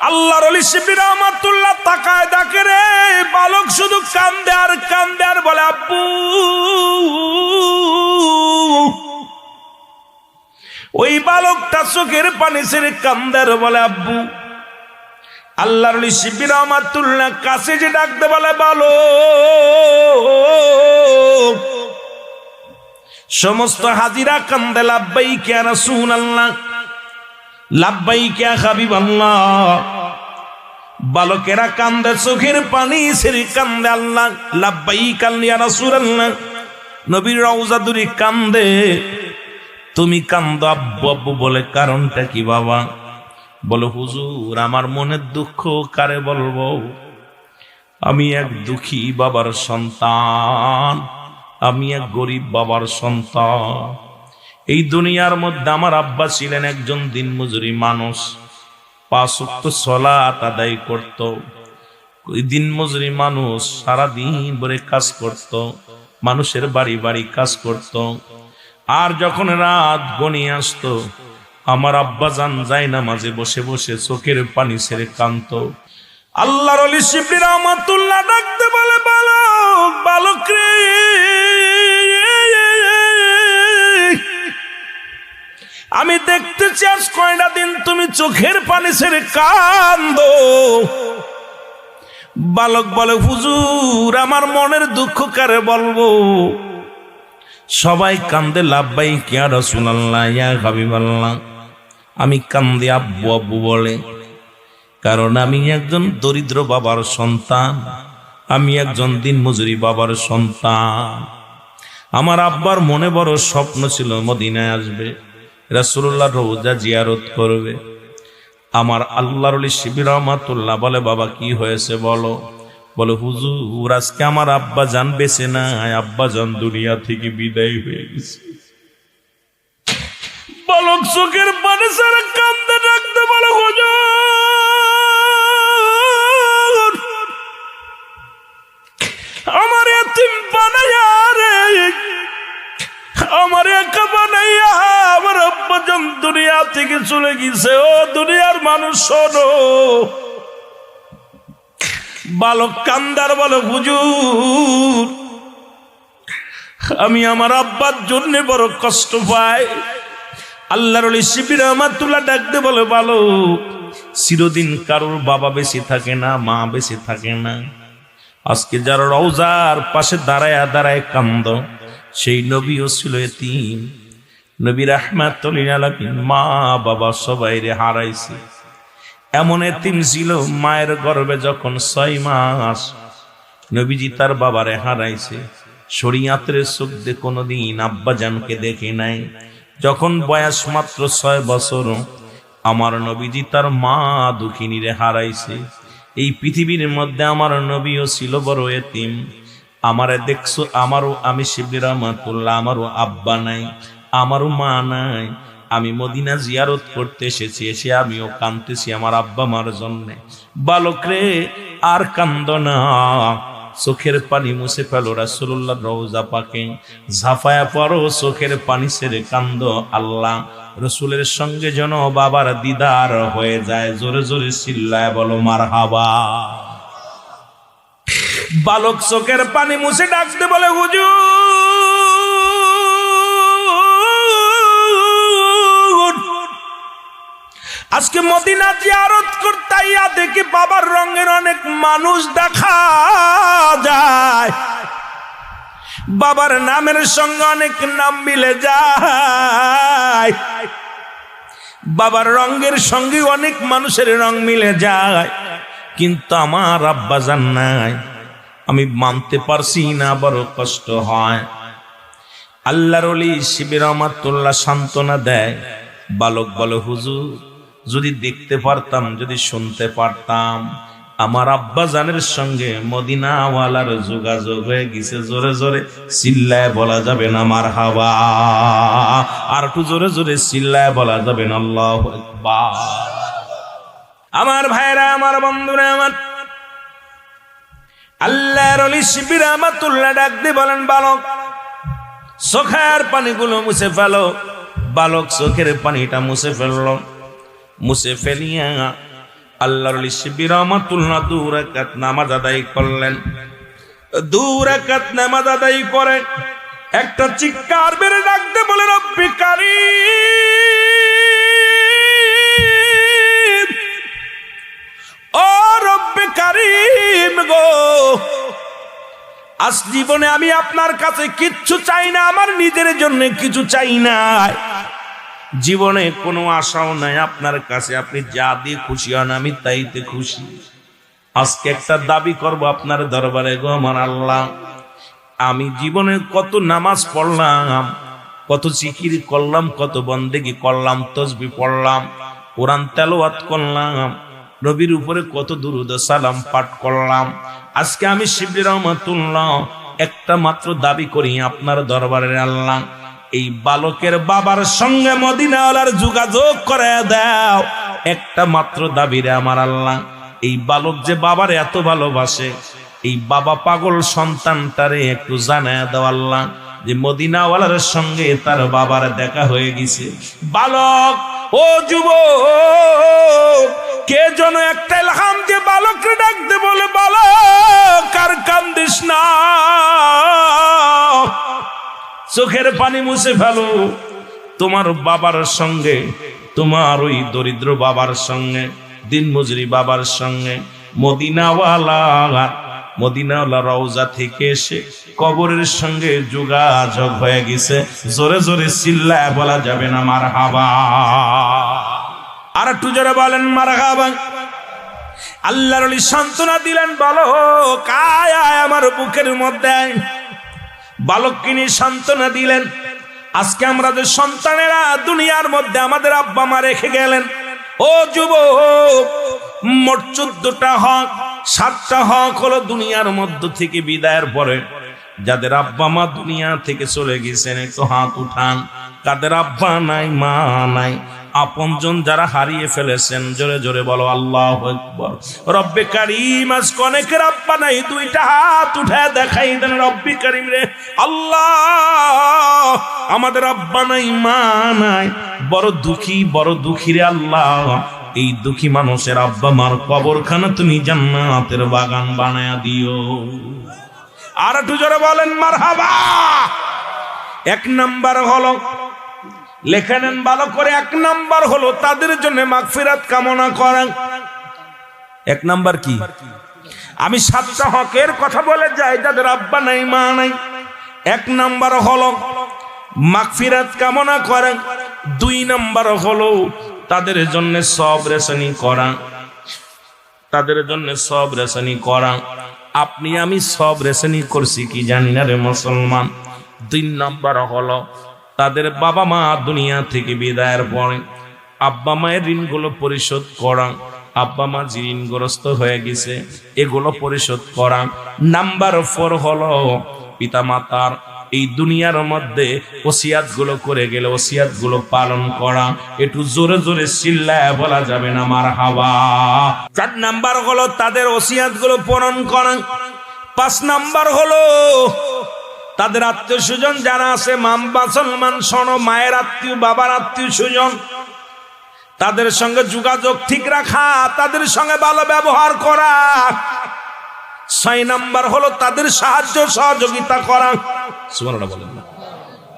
আল্লাহর ওলি শিবলি রহমাতুল্লাহ তাকায় ডাকে রে, বালক শুধু কান্দে আর কান্দে আর বলে, আব্বু। ওই বালকটা চোখের পানি ছেড়ে কান্দে আর বলে, আব্বু। আল্লাহর ওলি শিবলি রহমাতুল্লাহ কাছে যে ডাকতে বলে, বালক। সমস্ত হাজিরা কান্দে, লাব্বাইক ইয়া রাসূলুল্লাহ, লাব্বাইক ইয়া হাবিবাল্লাহ। বালকেরা কান্দে, চোখের পানি ছেড়ে কান্দে, আল্লাহ লাব্বাইক ইয়া রাসূলুল্লাহ। নবীর রওজা দূরে কান্দে। তুমি কান্দো আব্বু আব্বু বলে, কারণটা কি বাবা? বলো, হুজুর আমার মনের দুঃখ কারে বলবো, আমি এক দুঃখী বাবার সন্তান, আমি এক গরিব বাবার সন্তান। এই দুনিয়ার মধ্যে আমার আব্বা ছিলেন একজন দিনমজুরি মানুষ, 5 ওয়াক্ত সালাত আদায় করত, ওই দিন মজুরি মানুষ সারাদিন ভরে কাজ করত, মানুষের বাড়ি বাড়ি কাজ করত। আর যখন রাত গনিয়ে আসতো, আমার আব্বাজান যায় না মাঝে বসে বসে চোখের পানি ছেড়ে কাঁদত। আল্লাহর ওলি শিবলি রহমাতুল্লাহ ডাকতে বলে, বালক, বালক রে, আমি দেখতেছি আজ কয়টা দিন তুমি চোখের পানি ছেড়ে কাঁদো। বালক বলে, হুজুর আমার মনের দুঃখ কারে বলবো? সবাই কান্দে, লাব্বাইক ইয়া রাসূলুল্লাহ, ইয়া হাবিবাল্লাহ। আমি কান্দে আব্বু আব্বু বলে, কারণ আমি একজন দরিদ্র বাবার সন্তান, আমি একজন দিনমজুরি বাবার সন্তান। আমার আব্বার মনে বড় স্বপ্ন ছিল মদিনায় আসবে, রাসূলুল্লাহর রওজা জিয়ারত করবে। আমার আল্লাহর ওলি শিবলি রহমাতুল্লাহ বলে, বাবা কি হয়েছে বলো? বলে, হুজুর আজকে আমার আব্বা জান বেঁচে নাই, আব্বা জান দুনিয়া থেকে বিদায় হয়ে গেছে। বালক চোখের পানি ছেড়ে কান্দে, ডাকতে বলে, হুজুর আমার এতিম বানাইয়া রে, আমার একা বানাইয়া আমার আব্বা জান দুনিয়া থেকে চলে গেছে। ও দুনিয়ার মানুষ শোনো। বালক কান্দার বলে, হুজুর আমি আমার আব্বার জন্য বড় কষ্ট পাই। আল্লাহর ওলি শিবলি রহমাতুল্লাহ ডাকতে বলে, বালক চিরদিন কারোর বাবা বেঁচে থাকে না, মা বেঁচে থাকে না। আজকে যারা রওজার পাশে দাঁড়ায় দাঁড়ায় কান্দ, সেই নবীও ছিল এতিম। নবী রাহমাতুল লিল আলামিন মা বাবা সবাই রে হারাইছে। এমন এতিম ছিল, মায়ের গর্ভে যখন 6 মাস নবীজি তার বাবারে হারাইছে। শরীয়তের চোখ দিয়ে কোনোদিন আব্বাজানকে দেখে নাই। যখন বয়স মাত্র 6 বছর আমার নবীজি তার মা দুঃখিনীরে হারাইছে। এই পৃথিবীর মধ্যে আমার নবীও ছিল বড় এতিম। আমারে দেখছো, আমারও, আমি শিবলি রহমাতুল্লাহ, আমারও আব্বা নাই, আমারও মা নাই। আমি মদিনা জিয়ারত করতে এসেছি, এসে আমিও কাঁদতেছি আমার আব্বা মার জন্যে। বালক রে আর কান্দ না, চোখের পানি মুছে ফেলো, রাসূলুল্লাহর রওজা পাকে ঝাঁপায়া পড়ো, চোখের পানি ছেড়ে কান্দ। আল্লাহ রসুলের সঙ্গে যেন বাবার দিদার হয়ে যায়। জোরে জোরে চিল্লায় বলো মারহাবা। বালক চোখের পানি মুছে ডাকতে বলে, হুজুর আজকে মদিনা জিয়ারত করতে আইয়া দেখি বাবার রঙের অনেক মানুষ দেখা যায়, বাবার নামের সঙ্গে অনেক নাম মিলে যায়, বাবার রঙের সঙ্গে অনেক মানুষের রং মিলে যায়, কিন্তু আমার আব্বা জান নাই। আমি মানতে পারছি না, বড় কষ্ট হয়। আল্লাহর ওলি শিবলি রহমাতুল্লাহ সান্ত্বনা দেয়। বালক বলে, হুজুর যদি দেখতে পারতাম, যদি শুনতে পারতাম, আমার আব্বা জানের সঙ্গে মদিনাওয়ালার যোগাযোগ হয়ে গেছে। জোরে জোরে চিল্লায় বলা যাবে না মারহাবা? আর একটু জোরে জোরে চিল্লায় বলা যাবে না আল্লাহু আকবার? আমার ভাইরা, আমার বন্ধুরা, আমার আল্লাহর ওলি শিবলি রহমাতুল্লাহ ডাক দিয়ে বলেন, বালক চোখের পানিগুলো মুছে ফেলো। বালক চোখের পানিটা মুছে ফেললো। মুছে ফেলিয়া আল্লাহর ওলি শিবলি রহমাতুল্লাহ 2 রাকাত নামাজ আদায় করলেন। 2 রাকাত নামাজ আদায় করে একটা চিৎকার বেড়ে ডাকতে বলে, রব্বি কারীম, ও রব্বি কারীম গো, আজ জীবনে আমি আপনার কাছে কিচ্ছু চাই না, আমার নিজের জন্য কিছু চাই না, জীবনে কোনো আশাও নাই আপনার কাছে। আপনি যা দিয়ে খুশি হন আমি তাইতে খুশি। আজকে একটা দাবি করব আপনার দরবারে, গো আমার আল্লাহ, আমি জীবনে কত নামাজ পড়লাম, কত জিকির করলাম, কত বন্দেগি করলাম, তাসবিহ পড়লাম, কোরআন তেলাওয়াত করলাম, নবীর উপরে কত দুরূদ সালাম পাঠ করলাম। আজকে আমি শিবলি রহমাতুল্লাহ একটা মাত্র দাবি করি আপনার দরবারে, আল্লাহ এই বালকের বাবার সঙ্গে মদিনাওয়ালার যোগাযোগ করে দাও। একটা মাত্র দাবি রে আমার আল্লাহ, এই বালক যে বাবার এত ভালোবাসে, এই বাবা পাগল সন্তানটারে একটু জানায় দাও আল্লাহ যে মদিনাওয়ালার সঙ্গে তার বাবার দেখা হয়ে গেছে। বালক, ও যুবক, কে যেন একটা ইলহাম দিয়ে বালককে ডাকতে বলে, বালক আর কান্দিস না, চোখের পানি মুছে ফেলো। তোমার বাবার সঙ্গে, তোমার ওই দরিদ্র বাবার সঙ্গে, দিনমজুরি বাবার সঙ্গে মদিনাওয়ালা রওজা থেকে এসে কবরের সঙ্গে যোগাযোগ হয়ে গেছে। জোরে জোরে চিল্লায় বলা যাবে না মারহাবা? আর একটু জোরে বলেন মারহাবা। আল্লাহর ওলি সান্ত্বনা দিলেন, বালক আয় আয় আমার বুকের মধ্যে। বালককে নিয়ে সান্ত্বনা দিলেন। আজকে আমরা যে সন্তানেরা দুনিয়ার মধ্যে আমাদের আব্বা মা রেখে গেলেন, ও যুবক, মোট 14টা হক, 7টা হক হলো দুনিয়ার মধ্য থেকে বিদায়ের পরে যাদের আব্বা মা দুনিয়া থেকে চলে গেছেন একটু হাত উঠান। কাদের আব্বা নাই, মা নাই, আপনজন যারা হারিয়ে ফেলেছেন জোরে জোরে বলো আল্লাহু আকবার। রব্বে কারীম, আজ অনেকের আব্বা নাই, 2টা হাত উঠায় দেখাই দেন রব্বে কারীম রে। আল্লাহ, আমাদের আব্বা নাই, মা নাই, বড় দুঃখী রে আল্লাহ। এই দুঃখী মানুষের আব্বা মার কবরখানা তুমি জান্নাতের বাগান বানায়া দিও। আর একটু জোরে বলেন মারহাবা। 1 নাম্বার হলো, লেখা নেন ভালো করে, 1 নাম্বার হলো তাদের জন্য মাগফিরাত কামনা করেন। 1 নাম্বার কি? আমি 7টা হকের কথা বলে যাই যাদের আব্বা নাই, মা নাই। 1 নাম্বার হলো মাগফিরাত কামনা করেন। 2 নাম্বার হলো তাদের জন্য সব রেশনি করা, তাদের জন্য সব রেশনি করা। আপনি আমি সব রেশনি করছি কি জানি না রে মুসলমান। 2 নাম্বার হলো তাদের বাবা মা দুনিয়া থেকে বিদায়ের পরে আব্বা মায়ের ঋণগুলো পরিশোধ করা। আব্বা মা যে ঋণগ্রস্ত হয়ে গেছে এগুলো পরিশোধ করা। নাম্বার 4 হলো পিতা মাতার এই দুনিয়ার মধ্যে ওসিয়াত গুলো করে গেলে ওসিয়াত গুলো পালন করা। একটু জোরে জোরে চিল্লায় বলা যাবে না মারহাবা। 4 নাম্বার হলো তাদের ওসিয়াত গুলো পূরণ করা। 5 নাম্বার হলো তাদের আত্মীয় স্বজন যারা আছে, মুসলমান শোনো, মায়ের আত্মীয়, বাবার আত্মীয় স্বজন, তাদের সঙ্গে যোগাযোগ ঠিক রাখা, তাদের সঙ্গে ভালো ব্যবহার করা। 6 নাম্বার হলো তাদের সাহায্য সহযোগিতা করা। সুবহানাল্লাহ বলেন না,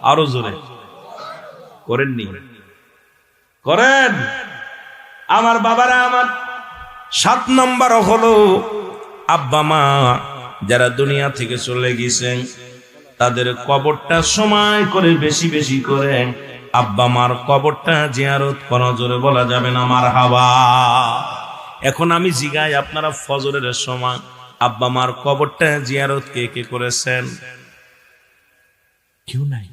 আরো জোরে করেননি? করেন আমার বাবারা আমার। 7 নাম্বার হলো আব্বা মা যারা দুনিয়া থেকে চলে গেছেন তাদের কবরটা সময় করে বেশি বেশি করে আব্বা মার কবরটা জিয়ারত করা। জোরে বলা যাবে না মারহাবা। এখন আমি জিগাই, আপনারা ফজরের সময় আব্বা মার কবরটা জিয়ারত কে কে করেছেন? কেউ নাই।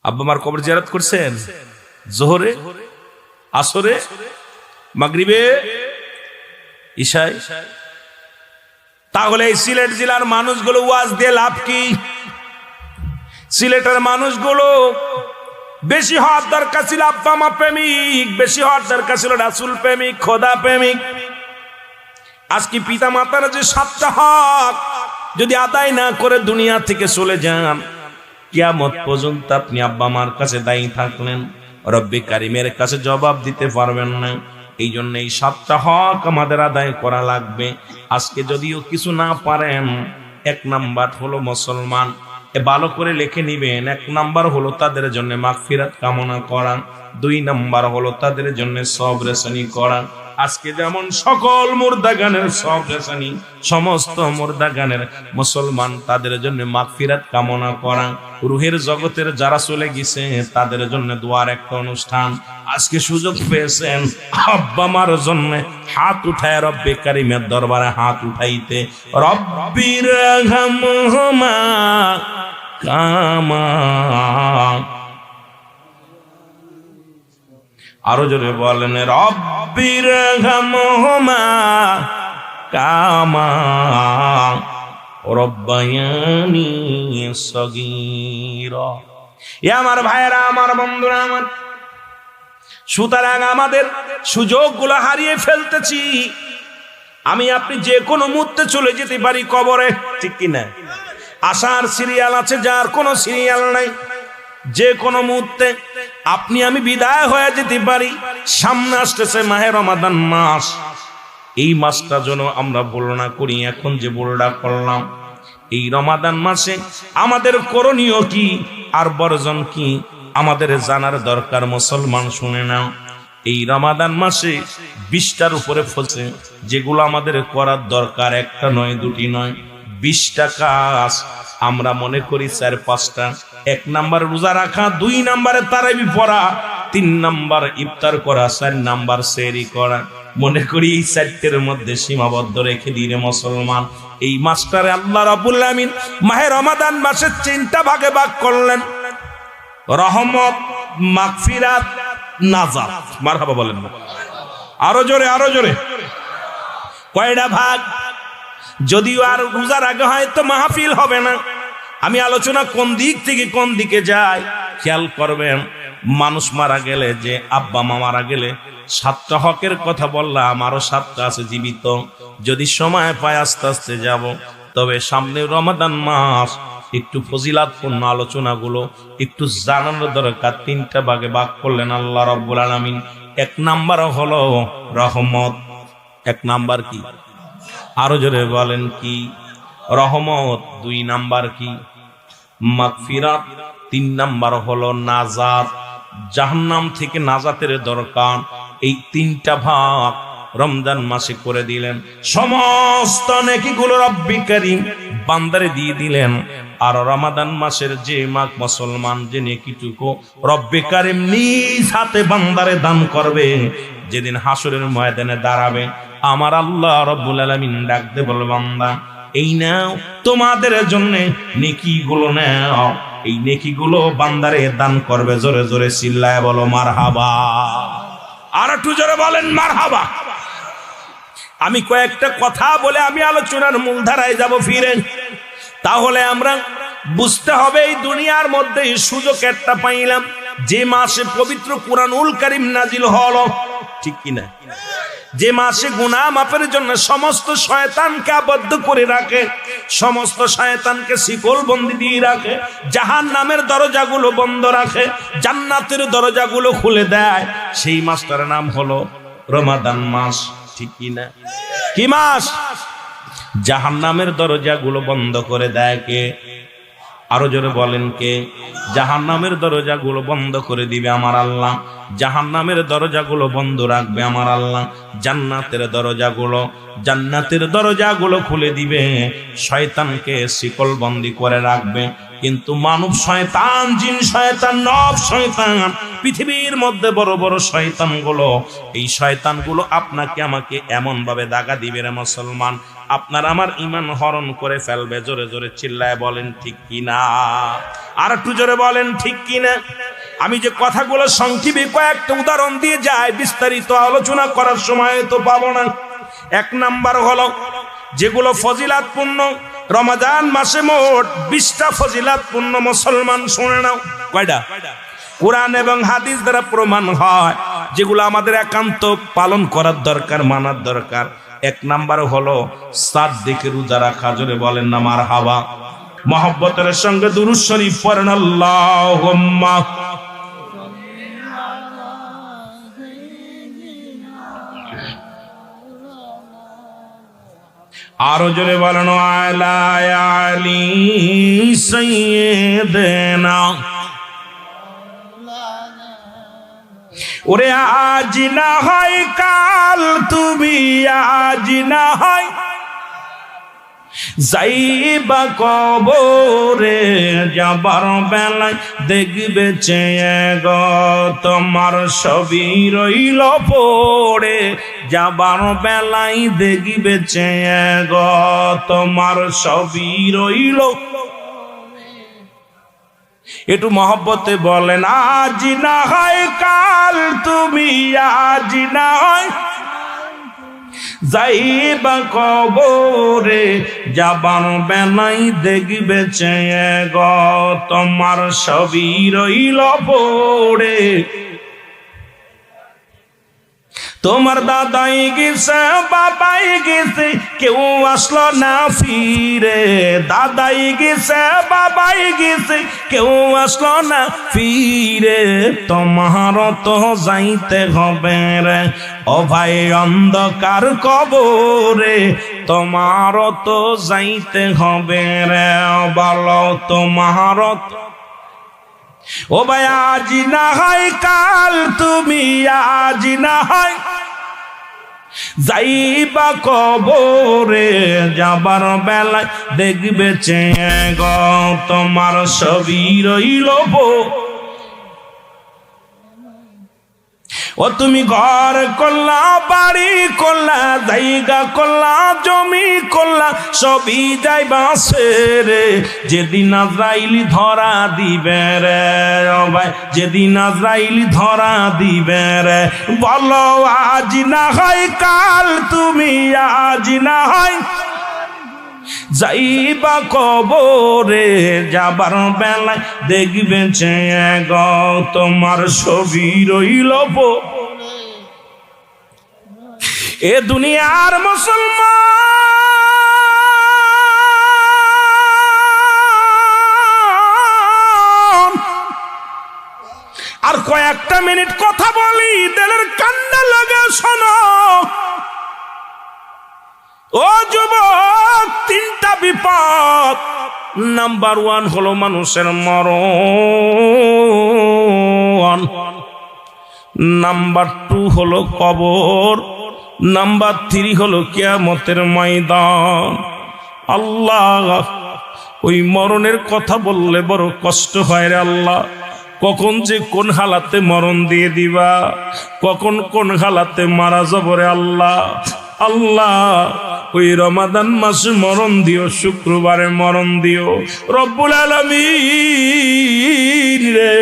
আব্বা মার কবর জিয়ারত করছেন? জোহরে, আসরে, মাগরিবে, ইশায়? তাহলে এই সিলেট জেলার মানুষগুলো ওয়াজ দিয়ে লাভ কি? সিলেটের মানুষগুলো বেশি হওয়ার দরকার ছিল আব্বা মা প্রেমিক, বেশি হওয়ার দরকার ছিল রাসূল প্রেমিক, খোদা প্রেমিক। আজকে পিতা মাতার যে 7টা হক যদি আদায় না করে দুনিয়া থেকে চলে যান, কিয়ামত পর্যন্ত আপনি আব্বা মার কাছে দায়ী থাকলেন, রব্বে কারিমের কাছে জবাব দিতে পারবেন না। এই জন্য এই 7টা হক আমাদের আদায় করা লাগবে। আজকে যদিও কিছু না পারেন, 1 নাম্বার হলো মুসলমান, ভালো করে লিখে নিবেন। 1 নাম্বার হলো তাদের জন্য মাগফিরাত কামনা করা। 2 নাম্বার হলো তাদের জন্য সব রেশনি করা। আজকে যেমন সকল মুর্দা গানের সব রেশনি, সমস্ত মুর্দা গানের মুসলমান তাদের জন্য মাগফিরাত কামনা করা। রুহের জগতের যারা চলে গেছে তাদের জন্য দোয়ার একটা অনুষ্ঠান। আজকে সুযোগ পেয়েছেন আব্বা মার জন্য হাত উঠায় রব্বে কারিমের দরবারে হাত উঠাইতে। রব্বির রহমহুমা কামা, আরো জোরে বলেন রব্বির রহমহুমা কামা রব্বায়ানি সগীরা। এ আমার ভাইয়েরা, আমার বন্ধুরা, আমার সুতরাং আমাদের সুযোগগুলো হারিয়ে ফেলতেছি। আমি আপনি যে কোনো মুহূর্তে চলে যেতে পারি কবরে, ঠিক কিনা? আসার সিরিয়াল আছে, যার কোনো সিরিয়াল নাই। যে কোনো মুহূর্তে আপনি আমি বিদায় হয়ে যেতে পারি। সামনে আসতেছে মাহে রমাদান মাস। এই মাসটা যেন আমরা ভুল না করি। এখন যে ভুলটা করলাম, এই রমাদান মাসে আমাদের করণীয় কি আর বর্জন কি আমাদের জানার দরকার। মুসলমান শুনে নাও, এই রমাদান মাসে 20টার উপরে ফসে যেগুলো আমাদের করার দরকার, একটা নয় দুটি নয়, 20টা কাজ আমরা মনে করি 4-5টা। 1 নাম্বার রোজা রাখা, 2 নাম্বারে তারাবি পড়া, 3 নাম্বার ইফতার করা, 4 নাম্বার সেহরি করা। মনে করি এই 4টের মধ্যে সীমাবদ্ধ রেখে দিলে মুসলমান। এই মাসটারে আল্লাহ রাব্বুল আমিন মাহে রমাদান মাসে 3টা ভাগে ভাগ করলেন: রহমত, মাগফিরাত, নাজাত। মারহাবা বলেন না, আরো জোরে, আরো জোরে। কয়টা ভাগ? যদিও আর রোজার আগে হয়তো মাহফিল হবে না, আমি আলোচনা কোন দিক থেকে কোন দিকে যাই খেয়াল করবেন। মানুষ মারা গেলে, যে আব্বা মা মারা গেলে 7টা হকের কথা বললাম, আরো 7টা আছে জীবিত। যদি সময় পায় আস্তে আস্তে যাব। তবে সামনে রমাদান মাস, একটু ফজিলাতপূর্ণ আলোচনাগুলো একটু জানানোর দরকার। 3টা ভাগে ভাগ করলেন আল্লাহ রাব্বুল আলামিন। 1 নাম্বার হলো রহমত। 1 নাম্বার কি? আরো জোরে বলেন কি? রহমত। 2 নাম্বার কি? মাগফিরাত। 3 নাম্বার হলো নাজাত। জাহান্নাম থেকে নাজাতের দরকার। এই 3টা ভাগ রমজান মাসে করে দিলেন। সমস্ত নেকিগুলো রব্বি কারীম বান্দারে দিয়ে দিলেন। আর রমাদান মাসের যে মাস মুসলমান যে নেকিটুকু রব্বি কারীম নিজ হাতে বান্দারে দান করবে, যেদিন হাসরের ময়দানে দাঁড়াবে, আমার আল্লাহ রাব্বুল আলামিন ডাক দে বলবে, বান্দা এই নাও তোমাদের জন্য নেকিগুলো নাও। এই নেকিগুলো বান্দারে দান করবে। জোরে জোরে চিল্লায় বলো মারহাবা। আর একটু জোরে বলেন মারহাবা। আমি কয়েকটা কথা বলে আমি আলোচনার মূলধারায় যাব ফিরে। তাহলে আমরা বুঝতে হবে এই দুনিয়ার মধ্যে সুযোগ একটা পাইলাম, যে মাসে পবিত্র কুরআনুল কারীম নাজিল হলো, ঠিক কিনা? যে মাসে গুনাহ মাফের জন্য সমস্ত শয়তানকে আবদ্ধ করে রাখে, সমস্ত শয়তানকে শিকল বন্দি দিয়ে রাখে, জাহান্নামের দরজাগুলো বন্ধ রাখে, জান্নাতের দরজাগুলো খুলে দেয়, সেই মাসটার নাম হলো রমাদান মাস, ঠিক কিনা? কি মাস? জাহান্নামের দরজাগুলো বন্ধ করে দেয় কে? আরো জোরে বলেন কে? জাহান্নামের দরজাগুলো বন্ধ করে দিবে আমার আল্লাহ। জাহান্নামের দরজাগুলো বন্ধ রাখবে আমার আল্লাহ। জান্নাতের দরজাগুলো খুলে দিবে, শয়তানকে শিকল বন্দি করে রাখবে। কিন্তু মানব শয়তান, জিন শয়তান, নব শয়তান, পৃথিবীর মধ্যে বড় বড় শয়তানগুলো, এই শয়তানগুলো আপনাকে আমাকে এমন ভাবে দাগা দিবে রে মুসলমান, আপনার আমার ঈমান হরণ করে ফেলবে। জোরে জোরে চিল্লায় বলেন ঠিক কিনা? আর একটু জোরে বলেন ঠিক কিনা? আমি যে কথাগুলো সংক্ষেপে কয়েকটা উদাহরণ দিয়ে যাই, বিস্তারিত আলোচনা করার সময় তো পাবো না। 1 নাম্বার হলো যেগুলো ফজিলাতপূর্ণ। রমাদান মাসে মোট 20টা ফজিলাতপূর্ণ। মুসলমান শুনে নাও। কয়টা? কোরআন এবং হাদিস দ্বারা প্রমাণ হয়, যেগুলো আমাদের একান্ত পালন করার দরকার, মানার দরকার। 1 নাম্বার হলো সাদ্দিকে রোজা রাখা। জোরে বলেন না মারহাবা। মহব্বতের সঙ্গে দুরূদ শরীফ পড়েন, আল্লাহুম্মা আরো জোরে বলেন আলা আলী সাইয়্যিদিনা। ওরে আজ না হয় কাল, তুমি আজ না হয় যাইবা কবরে, যাবার বেলায় দেখবে চেয়ে গো তোমার ছবি রইল পড়ে, যাবার বেলায় দেখবে চেয়ে গো তোমার ছবি রইল। একটু মহব্বতে বলেন, আজ না হয় কাল, তুমি আজ না হয় যাইবা কবরে, যাবার বেলাই দেখবে চেয়ে গো তোমার ছবি রইল পড়ে। তোমার দাদাই গেছে বাবাই গেছে কেউ আসলো না ফিরে, দাদাই গেছে বাবাই গেছে কেউ আসলো না ফিরে, তোমার তো যাইতে হবে রে ও ভাই অন্ধকার কবরে, তোমার তো যাইতে হবে রে, বলো তোমার ও ভাই আজ না হয় কাল, তুমি আজ না হয় যাইবা কবরে, যাবার বেলায় দেখবে চেয়ে গো তোমার ছবি রইল ও তুমি ঘর করলা বাড়ি করলা জায়গা করলা জমি করলা সবই যাইবা রে, যেদিন আজরাইল ধরা দিবে রে ও ভাই, যেদিন আজরাইল ধরা দিবে রে, বলো আজ না হয় কাল, তুমি আজ না হয় যাইবা কবরে, যাবার বেলায় দেখবে চেয়ে গো তোমার ছবি রইল এ দুনিয়ার মুসলমান। আর কয়েকটা মিনিট কথা বলি, দিলের কান্না লাগে শোনো ও যুবক, তিনটা বিপদ। নাম্বার 1 হলো মানুষের মরণ, নাম্বার 2 হলো কবর, নাম্বার 3 হলো কিয়ামতের ময়দান। আল্লাহ, ওই মরণের কথা বললে বড় কষ্ট হয় রে আল্লাহ। কখন যে কোন হালাতে মরণ দিয়ে দিবা, কখন কোন হালাতে মারা যাব রে আল্লাহ। আল্লাহ, ওই রমাদান মাসে মরণ দিও, শুক্রবারে মরণ দিও রব্বুল আলামিন রে।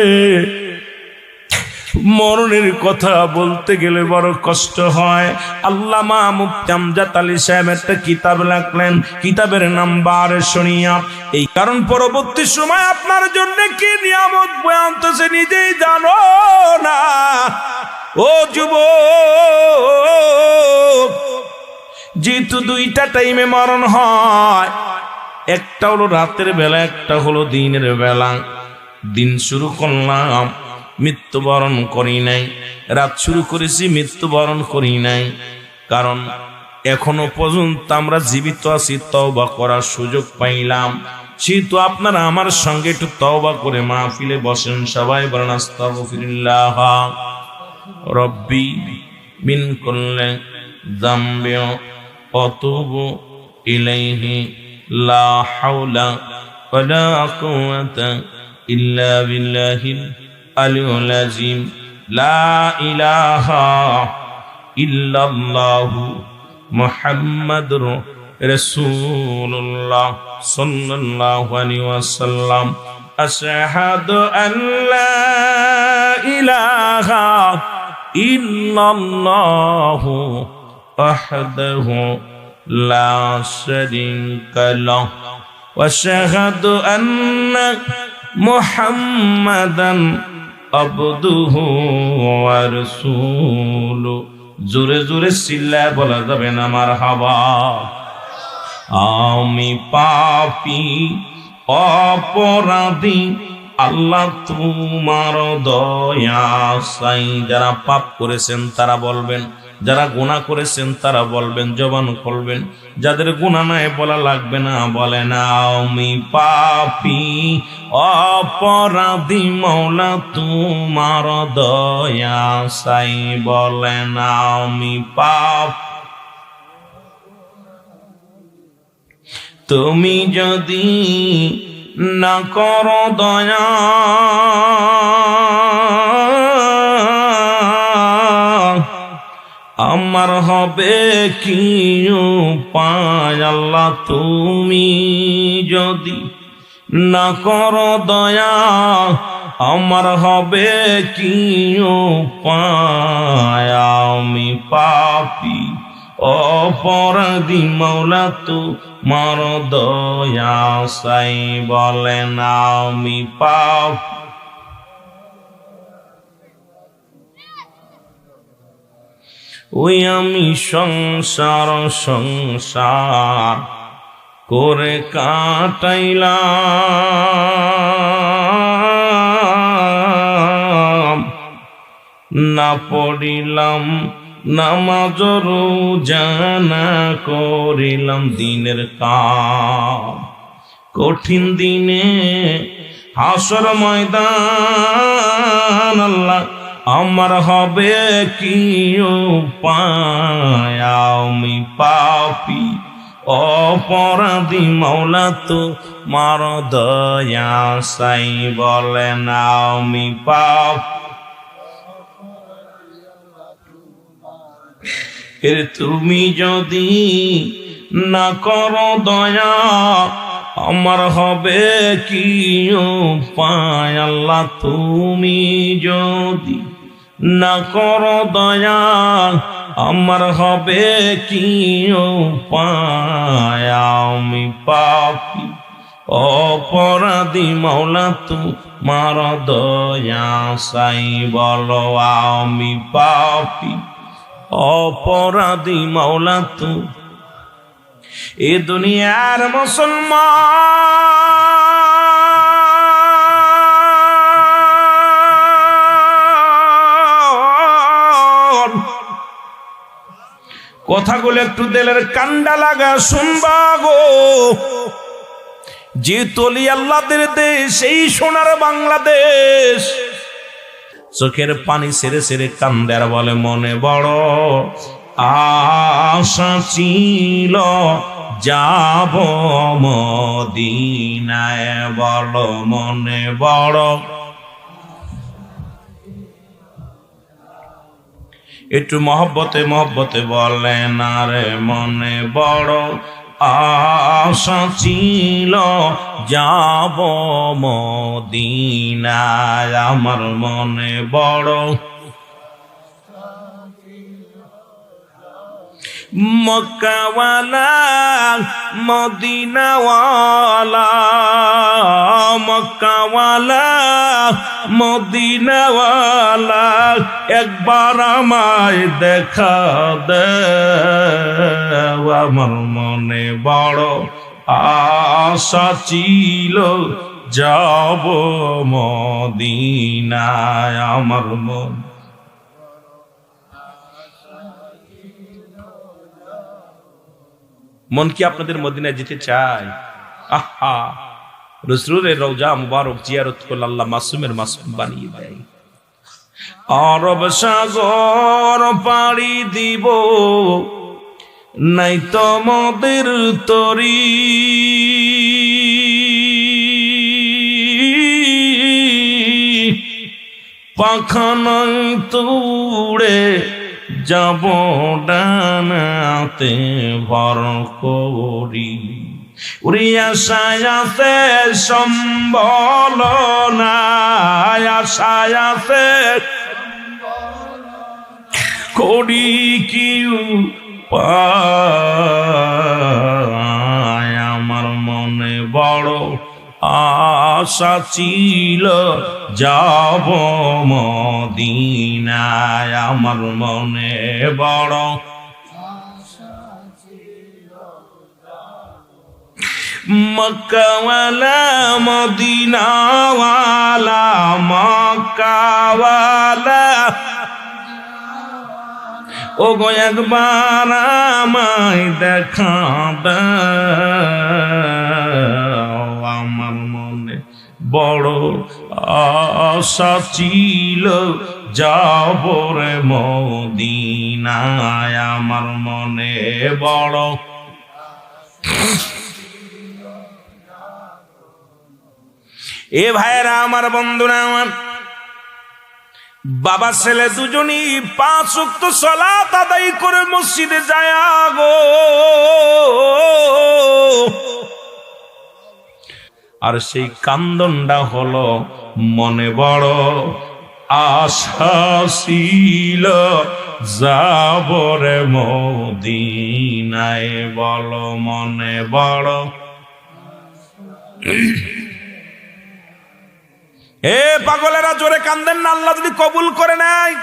মরণের কথা বলতে গেলে বড় কষ্ট হয়। আল্লামা মুফতি আমজাদ আলী সাহেব একটা কিতাব লিখলেন, কিতাবের নাম বারশনিয়া। এই কারণ পরবর্তী সময় আপনার জন্য কি নিয়ামত বয়ে আনতেছে নিজেই জানো না। ও যুবক, যেহেতু 2টা টাইমে মরণ হয়, একটা হলো রাতের বেলা, একটা হলো দিনের বেলা। দিন শুরু করলাম, মৃত্যুবরণ করি নাই, রাত শুরু করেছি, মৃত্যুবরণ করি নাই। কারণ এখনো পর্যন্ত আমরা জীবিত আছি, তওবা করার সুযোগ পাইলাম। সেহেতু আপনারা আমার সঙ্গে একটু তওবা করে মাহফিলে বসেন। সবাই বলেন আস্তাগফিরুল্লাহ রব্বি মিন কুল্লি যামবি আতুবু ইলাইহি লা হাওলা ওয়ালা কুওয়াতা ইল্লা বিল্লাহিল আলিয়্যিল আযীম। লা ইলাহা ইল্লাল্লাহু মুহাম্মাদুর রাসূলুল্লাহ সাল্লাল্লাহু আলাইহি ওয়াসাল্লাম। আশহাদু আন লা ইলাহা ইল্লাল্লাহু ওয়াহদাহু লা শারীকা লাহু ওয়া আশহাদু আন্না মুহাম্মাদান আবদুহু ওয়া রাসূলুহু। জোরে জোরে চিল্লায় বলা যাবে না মারহাবা। আমি পাপী অপরাধী, আল্লাহ তোমার দয়া চাই। যারা পাপ করেছেন তারা বলবেন, যারা গুনাহ করেছেন তারা বলবেন, জবান করবেন। যাদের গুনাহ নাই বলা লাগবে না, বলে না আমি পাপী অপরাধী, মাওলা তোমার দয়া চাই। বলে না আমি পাপী। তুমি যদি না করো দয়া, আমার হবে কি উপায়? আল্লাহ, তুমি যদি না করো দয়া, আমার হবে কি উপায়? আমি পাপী অপরাধী, মাওলা তোমার দয়া চাই। বলেন আমি পাপী। ওই আমি সংসার সংসার করে কাটাইলাম, না পড়িলাম নামাজ রোজা না করিলাম দিনের কাম। কঠিন দিনে হাসর ময়দান আল্লাহ আমার হবে কি উপায়? আমি পাপী অপরাধী মাওলা তো মার দয়া সাই বলেন আমি পাপ। এর তুমি যদি না করো দয়া আমার হবে কি উপায়? আল্লাহ তুমি যদি না করো দয়া আমার হবে কি উপায়? আমি পাপী অপরাধী মাওলা তোমার দয়া সাই বলো আমি পাপী অপরাধী মাওলা তু। এ দুনিয়ার মুসলমান কথাগুলো একটু দিলের কান্ডা লাগা শুনবা গো। যে তলি আল্লাহদের দেশ এই সোনার বাংলাদেশ, চোখের পানি সেরে সেরে কান্দে আর বলে মনে বড় আশা ছিল যাব মদিনায়, বলো মনে বড়। একটু মহব্বতে মহব্বতে বলেন আরে মনে বড় আশা ছিল যাব মদিনায়, আমার মনে বড়। মক্কাওয়ালা মদিনাওয়ালা, মক্কাওয়ালা মদিনাওয়ালা একবার আমায় দেখা দেও, আমার মনে বড় আশা ছিল যাব মদিনায়, আমার মন। মন কি আপনাদের মদিনায় যেতে চায়? আহা, রাসূলের রওজা মুবারক জিয়ারত করলে আল্লাহ মাসুমের মাসুম বানিয়ে দেয়। আরব সাগর পাড়ি দিব নাই তো মোদের তরি, পাখা নাই তুড়ে যাব ডানাতে ভর করি, উড়ি আশায় আছে সম্বল নাই, আশায় আছে করি কি উপায়? আমার মনে বড় আশা ছিল যাব মদিনায়, আমার মনে বড় মক্কাওয়ালা মদিনাওয়ালা, মক্কাওয়ালা ও গো একবার আমায় দেখা দাও, আমার মনে বড় আশা ছিল যাব রে মদিনায়, আমার মনে বড়। এ ভাইরা আমার, বন্ধুরা আমার, বাবা ছেলে দুজনই 5 ওয়াক্ত সালাত আদায় করে মসজিদে যায় গো। আর সেই কান্দনটা হলো মনে বড় আশা ছিল যাব রে মদিনায়, বলো মনে বড়। এ পাগলেরা জোরে কান্দেন না, আল্লাহ যদি কবুল করে নেয়।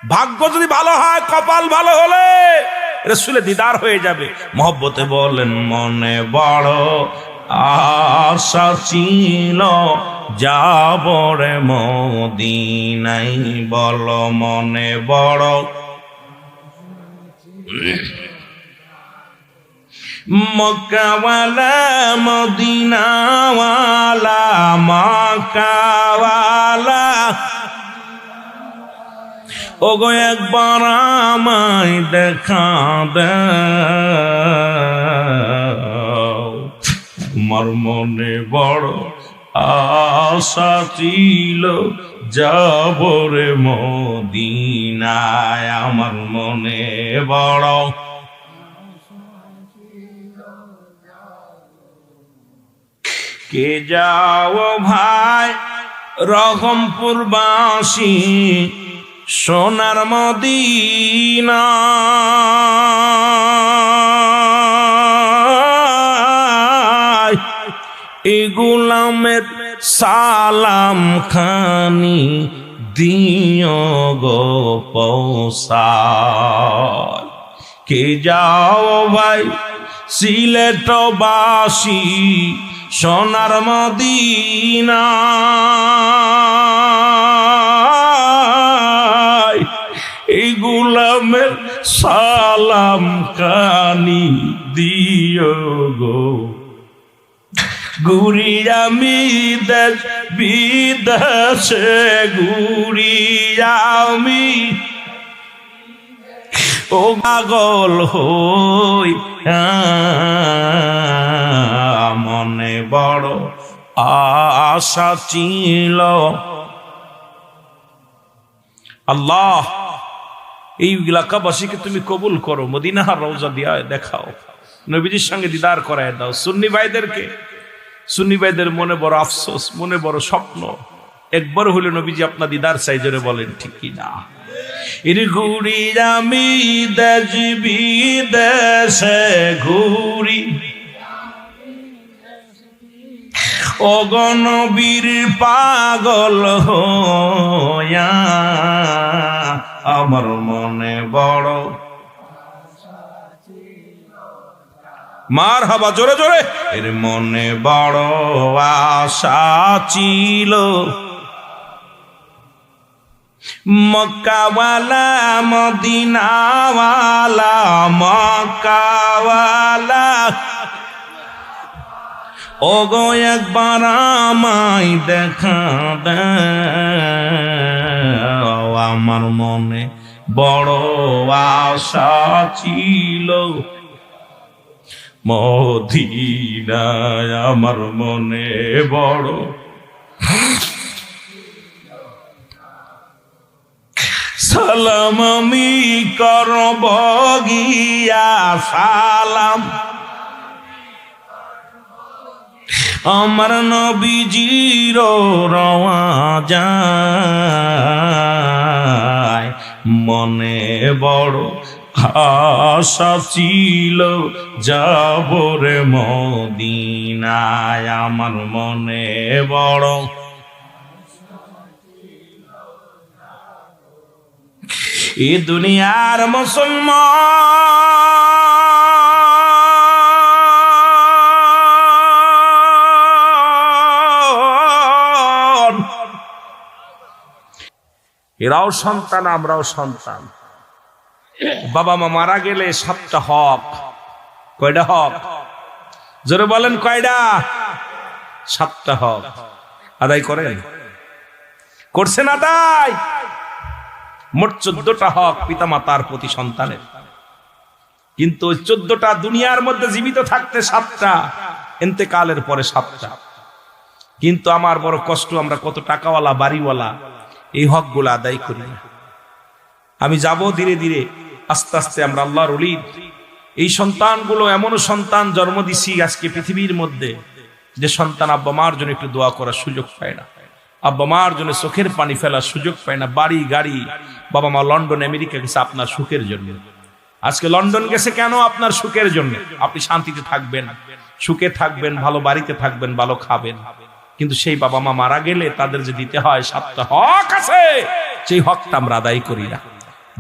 ভাগ্য যদি ভালো হয়, কপাল ভালো হলে রাসূলের দিদার হয়ে যাবে। মহব্বতে বলেন মনে বড় আশা ছিল যাব রে মদিনায়, বলো মনে বড় মক্কাওয়ালা মদিনাওয়ালা মক্কাওয়ালা ওগো একবার আমায় দেখা দাও, আমার মনে বড় আশা ছিল যাব রে মদিনায়, আমার মনে বড়। কে যাও ভাই রহমপুরবাসী সোনার মদিনা, এই গোলামের সালাম খানি দিও গো পৌঁছায়। কে যাও ভাই সিলেটবাসী সোনার মদিনা, এই গোলামের সালাম কানি দিও গো। ঘুরি আমি দেশ বিদেশে ঘুরি আমি, ও পাগল হই মনে বড় আশা ছিল। আল্লাহ এই এলাকাবাসীকে তুমি কবুল করো, মদিনার রওজা দিয়া দেখাও, নবীজির সঙ্গে দিদার করায় দাও। সুন্নি ভাইদেরকে, সুন্নি ভাইদের মনে বড় আফসোস, মনে বড় স্বপ্ন, একবার হলে নবীজি আপনার দিদার চাই, জোরে বলেন ঠিক কি না? ঘুরি আমি দেশ বিদেশে ঘুরি, ও গণবীর পাগল হইয়া আমার মনে বড়। মার হাবা জোরে জোরে। এর মনে বড় আশা ছিল মক্কাওয়ালা মদিনাওয়ালা মক্কাওয়ালা, ওগো একবার আমায় দেখা দাও, আমার মনে বড় আশা ছিল মদিনায়, আমার মনে বড়। সালাম আমি করব গিয়া সালাম, আমার নবীজির রওয়া যায়, মনে বড় আশা ছিল যাব রে মদিনায়, আমার মনে বড়। এ দুনিয়ার মুসলমান, এরাও সন্তান আমরাও সন্তান। বাবা মা মারা গেলে 7টা হক। কয়টা হক? জোরে বলেন কয়টা? 7টা হক আদায় করেন? করছেন আদায়? মোট 14টা হক পিতা মাতার প্রতি সন্তানের, কিন্তু 14টা দুনিয়ার মধ্যে জীবিত থাকতে 7টা, ইন্তেকালের পরে 7টা। কিন্তু আমার বড় কষ্ট, আমরা কত টাকাওয়ালা বাড়িওয়ালা এই হকগুলো আদায় করি না। আমি যাব ধীরে ধীরে আস্তে আস্তে আমরা আল্লাহর ওলি। এই সন্তানগুলো এমন সন্তান জন্ম দিছি আজকে পৃথিবীর মধ্যে, যে সন্তান আব্বা মার জন্য একটু দোয়া করার সুযোগ পায় না, আব্বা মার জন্য চোখের পানি ফেলার সুযোগ পায় না। বাড়ি গাড়ি, বাবা মা লন্ডন আমেরিকা গেছে আপনার সুখের জন্য। আজকে লন্ডন গেছে কেন? আপনার সুখের জন্য। আপনি শান্তিতে থাকবেন, সুখে থাকবেন, ভালো বাড়িতে থাকবেন, ভালো খাবেন। কিন্তু সেই বাবা মা মারা গেলে তাদের যে দিতে হয় 7টা হক আছে, সেই হকটা আমরা আদায় করি না।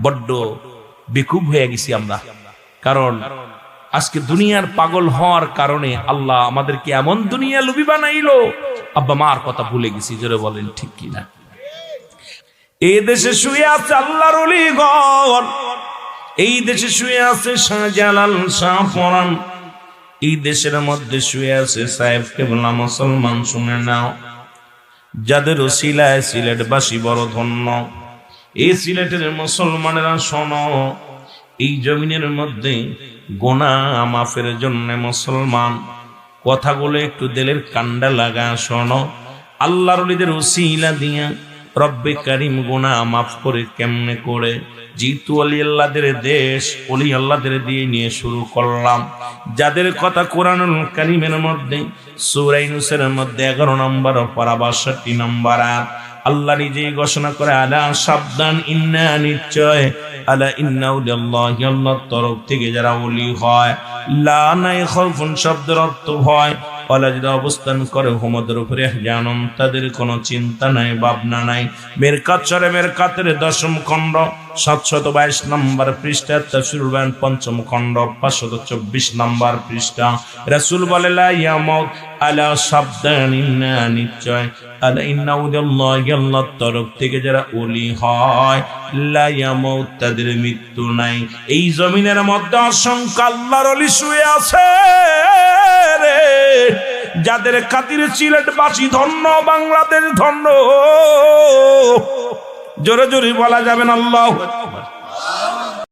বড্ড বেকুব হয়ে গেছি আমরা। কারণ আজকে দুনিয়ার পাগল হওয়ার কারণে আল্লাহ আমাদেরকে এমন দুনিয়া লুবি বানাইলো, আব্বা মার কথা ভুলে গেছি। জোরে বলেন ঠিক কিনা? এই দেশে শুয়ে আছে আল্লাহর ওলিগণ, এই দেশে শুয়ে আছে শাহজালাল, শাহপরান, এই দেশের মধ্যে শুয়ে আছে সাহেব কেবলা। মুসলমান শুনে নাও, যাদের ওসিলায় সিলেটবাসী বড় ধন্য। এই সিলেটের মুসলমানেরা শোনো, এই জমিনের মধ্যে গুনাহ মাফের জন্য মুসলমান কথাগুলো একটু দিলের কান্ডা লাগা শোনো। আল্লাহর ওলিদের ওসিলা দিয়া রব্বে কারিম গুনাহ মাফ করে কেমনে করে? যেহেতু ওলি আল্লাহদের দেশ, ওলি আল্লাহদের দিয়ে নিয়ে শুরু করলাম। যাদের কথা কোরআনুল কারীমের মধ্যে সূরা ইউনূসের মধ্যে 11 নম্বর পারা 62 নম্বর আয়াত আল্লাহ নিজেই ঘোষণা করে, আলা সাবধান, ইন্না নিশ্চয়, আলা ইন্না উলিয়াল্লাহি, আল্লাহর তরফ থেকে যারা ওলি হয়, লা নাই খাউফুন শব্দের অর্থ ভয়, ওয়ালা যারা অবস্থান করে হুমদের উপরে জানম, তাদের কোনো চিন্তা নাই, ভাবনা নাই। মেরকাত শরে মেরকাতের 10ম খণ্ড 722 নম্বর পৃষ্ঠা, তাফসীরুল বায়ান 5ম খণ্ড 524 নম্বর পৃষ্ঠা। রাসূল বলে, লা ইয়ামুত, আলা সাবধান, ইন্না নিশ্চয়, আলা ইন্না উলিয়াল্লাহি, আল্লাহর তরফ থেকে যারা ওলি হয়, লা ইয়ামুত, তাদের মৃত্যু নাই। এই জমিনের মধ্যে অসংখ্য আল্লাহর ওলি শুয়ে আছে রে, যাদের খাতিরে সিলেটবাসী ধন্য, বাংলাদেশ ধন্য। জোরে জোরে বলা যাবেন আল্লাহু আকবার।